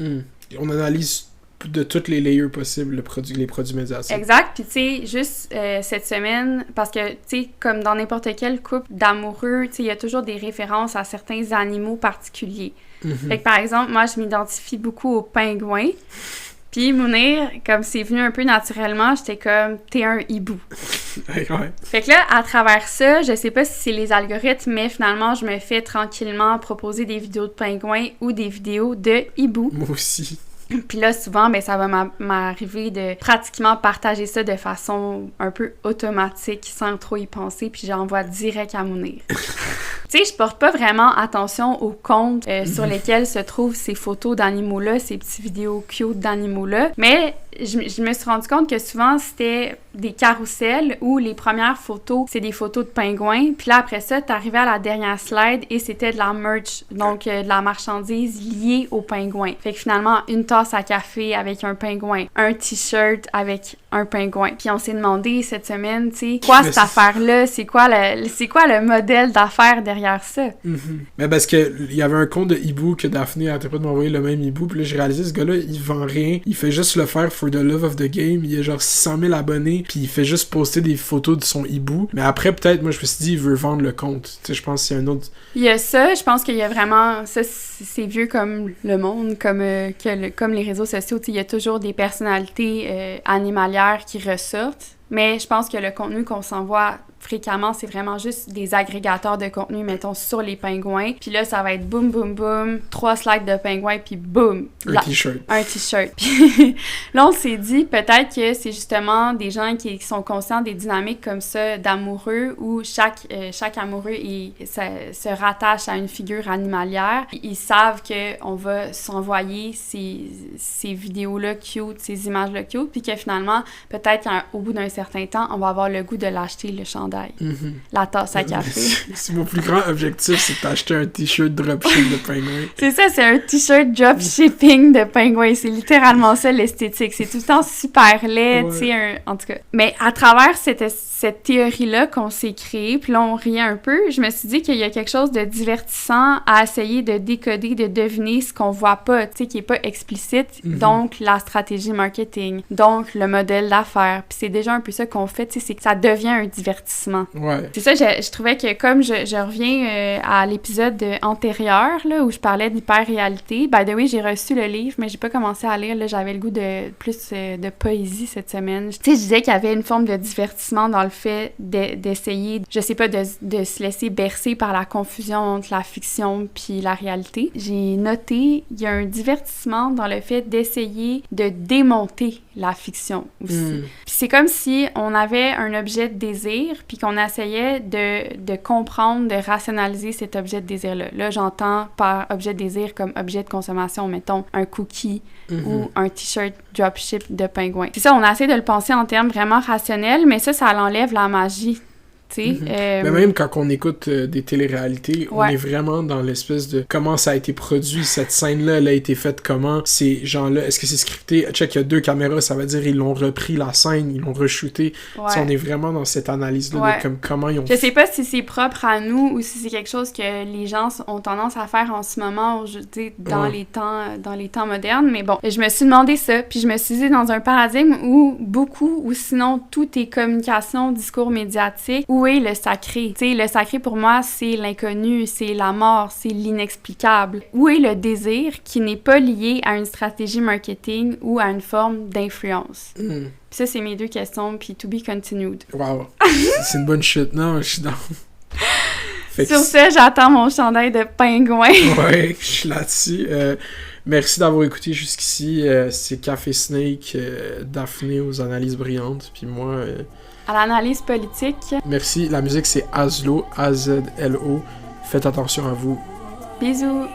On analyse de toutes les layers possibles les produits médiatiques. Exact. Puis tu sais, juste cette semaine, parce que tu sais, comme dans n'importe quel couple d'amoureux, tu sais, il y a toujours des références à certains animaux particuliers. Fait que par exemple, moi, je m'identifie beaucoup aux pingouins. Puis Mounir, comme c'est venu un peu naturellement, j'étais comme « t'es un hibou ». Ouais. Fait que là, à travers ça, je sais pas si c'est les algorithmes, mais finalement, je me fais tranquillement proposer des vidéos de pingouins ou des vidéos de hibou. Moi aussi. Puis là, souvent, ben ça va m'arriver de pratiquement partager ça de façon un peu automatique, sans trop y penser, puis j'envoie direct à Mounir. Tu sais, je porte pas vraiment attention aux comptes sur lesquels se trouvent ces photos d'animaux-là, ces petites vidéos cute d'animaux-là, mais je me suis rendu compte que souvent, c'était des carousels où les premières photos, c'est des photos de pingouins, puis là, après ça, t'arrivais à la dernière slide et c'était de la merch, donc de la marchandise liée aux pingouins. Fait que finalement, une tasse à café avec un pingouin, un t-shirt avec un pingouin. Puis on s'est demandé cette semaine, tu sais, quoi cette affaire-là? C'est quoi le modèle d'affaires derrière ça? Mais parce que il y avait un compte de hibou que Daphné arrêtait pas de m'envoyer le même hibou, puis là, j'ai réalisé, ce gars-là, il vend rien, il fait juste le faire for for the love of the game, il a genre 600 000 abonnés, puis il fait juste poster des photos de son hibou. Mais après, peut-être, moi, je me suis dit, il veut vendre le compte. Tu sais, je pense qu'il y a un autre... Il y a ça, je pense qu'il y a vraiment... Ça, c'est vieux comme le monde, comme les réseaux sociaux. Tu sais, il y a toujours des personnalités animalières qui ressortent. Mais je pense que le contenu qu'on s'envoie fréquemment, c'est vraiment juste des agrégateurs de contenu, mettons, sur les pingouins. Puis là, ça va être boum, boum, boum, 3 slides de pingouins, puis boum! Un t-shirt. Un t-shirt. Puis là, on s'est dit, peut-être que c'est justement des gens qui sont conscients des dynamiques comme ça d'amoureux, où chaque amoureux se rattache à une figure animalière. Ils savent qu'on va s'envoyer ces vidéos-là cute, ces images-là cute, puis que finalement, peut-être qu'au bout d'un certain temps, on va avoir le goût de l'acheter, le chandail. La tasse à café. C'est mon plus grand objectif, c'est d'acheter un t-shirt dropship de pingouin. C'est ça, c'est un t-shirt dropshipping de pingouin. C'est littéralement ça l'esthétique. C'est tout le temps super laid, tu sais, en tout cas. Mais à travers cette théorie-là qu'on s'est créée, puis là on riait un peu, je me suis dit qu'il y a quelque chose de divertissant à essayer de décoder, de deviner ce qu'on voit pas, tu sais, qui est pas explicite. Donc la stratégie marketing, donc le modèle d'affaires. Puis c'est déjà un peu ça qu'on fait, tu sais, c'est que ça devient un divertissement. Ouais. C'est ça, je trouvais que comme je reviens à l'épisode antérieur, là, où je parlais d'hyper-réalité, by the way, j'ai reçu le livre, mais j'ai pas commencé à lire, là, j'avais le goût de plus de poésie cette semaine. Tu sais, je disais qu'il y avait une forme de divertissement dans le fait d'essayer, je sais pas, de se laisser bercer par la confusion entre la fiction puis la réalité. J'ai noté, il y a un divertissement dans le fait d'essayer de démonter la fiction aussi. Puis c'est comme si on avait un objet de désir, puis qu'on essayait de comprendre, de rationaliser cet objet de désir-là. Là, j'entends par objet de désir comme objet de consommation, mettons, un cookie ou un t-shirt dropship de pingouin. Puis ça, on essaie de le penser en termes vraiment rationnels, mais ça l'enlève la magie. Mais même quand on écoute des téléréalités, on est vraiment dans l'espèce de comment ça a été produit, cette scène-là, elle a été faite comment, ces gens-là, est-ce que c'est scripté? Check, il y a 2 caméras, ça veut dire ils l'ont repris la scène, ils l'ont re-shooté. On est vraiment dans cette analyse-là de comme, comment ils ont... Je sais pas si c'est propre à nous ou si c'est quelque chose que les gens ont tendance à faire en ce moment, dans les temps modernes, mais bon, je me suis demandé ça, puis je me suis dit dans un paradigme où beaucoup, ou sinon tout est communication, discours médiatique, où est le sacré? Tu sais, le sacré pour moi, c'est l'inconnu, c'est la mort, c'est l'inexplicable. Où est le désir qui n'est pas lié à une stratégie marketing ou à une forme d'influence? Puis ça, c'est mes 2 questions, puis to be continued. Wow! C'est une bonne shit. Non, je suis dans... Sur ce, j'attends mon chandail de pingouin. Ouais, je suis là-dessus. Merci d'avoir écouté jusqu'ici. C'est Café Snake, Daphné aux analyses brillantes, puis moi... à l'analyse politique. Merci. La musique, c'est Azlo, A-Z-L-O. Faites attention à vous. Bisous.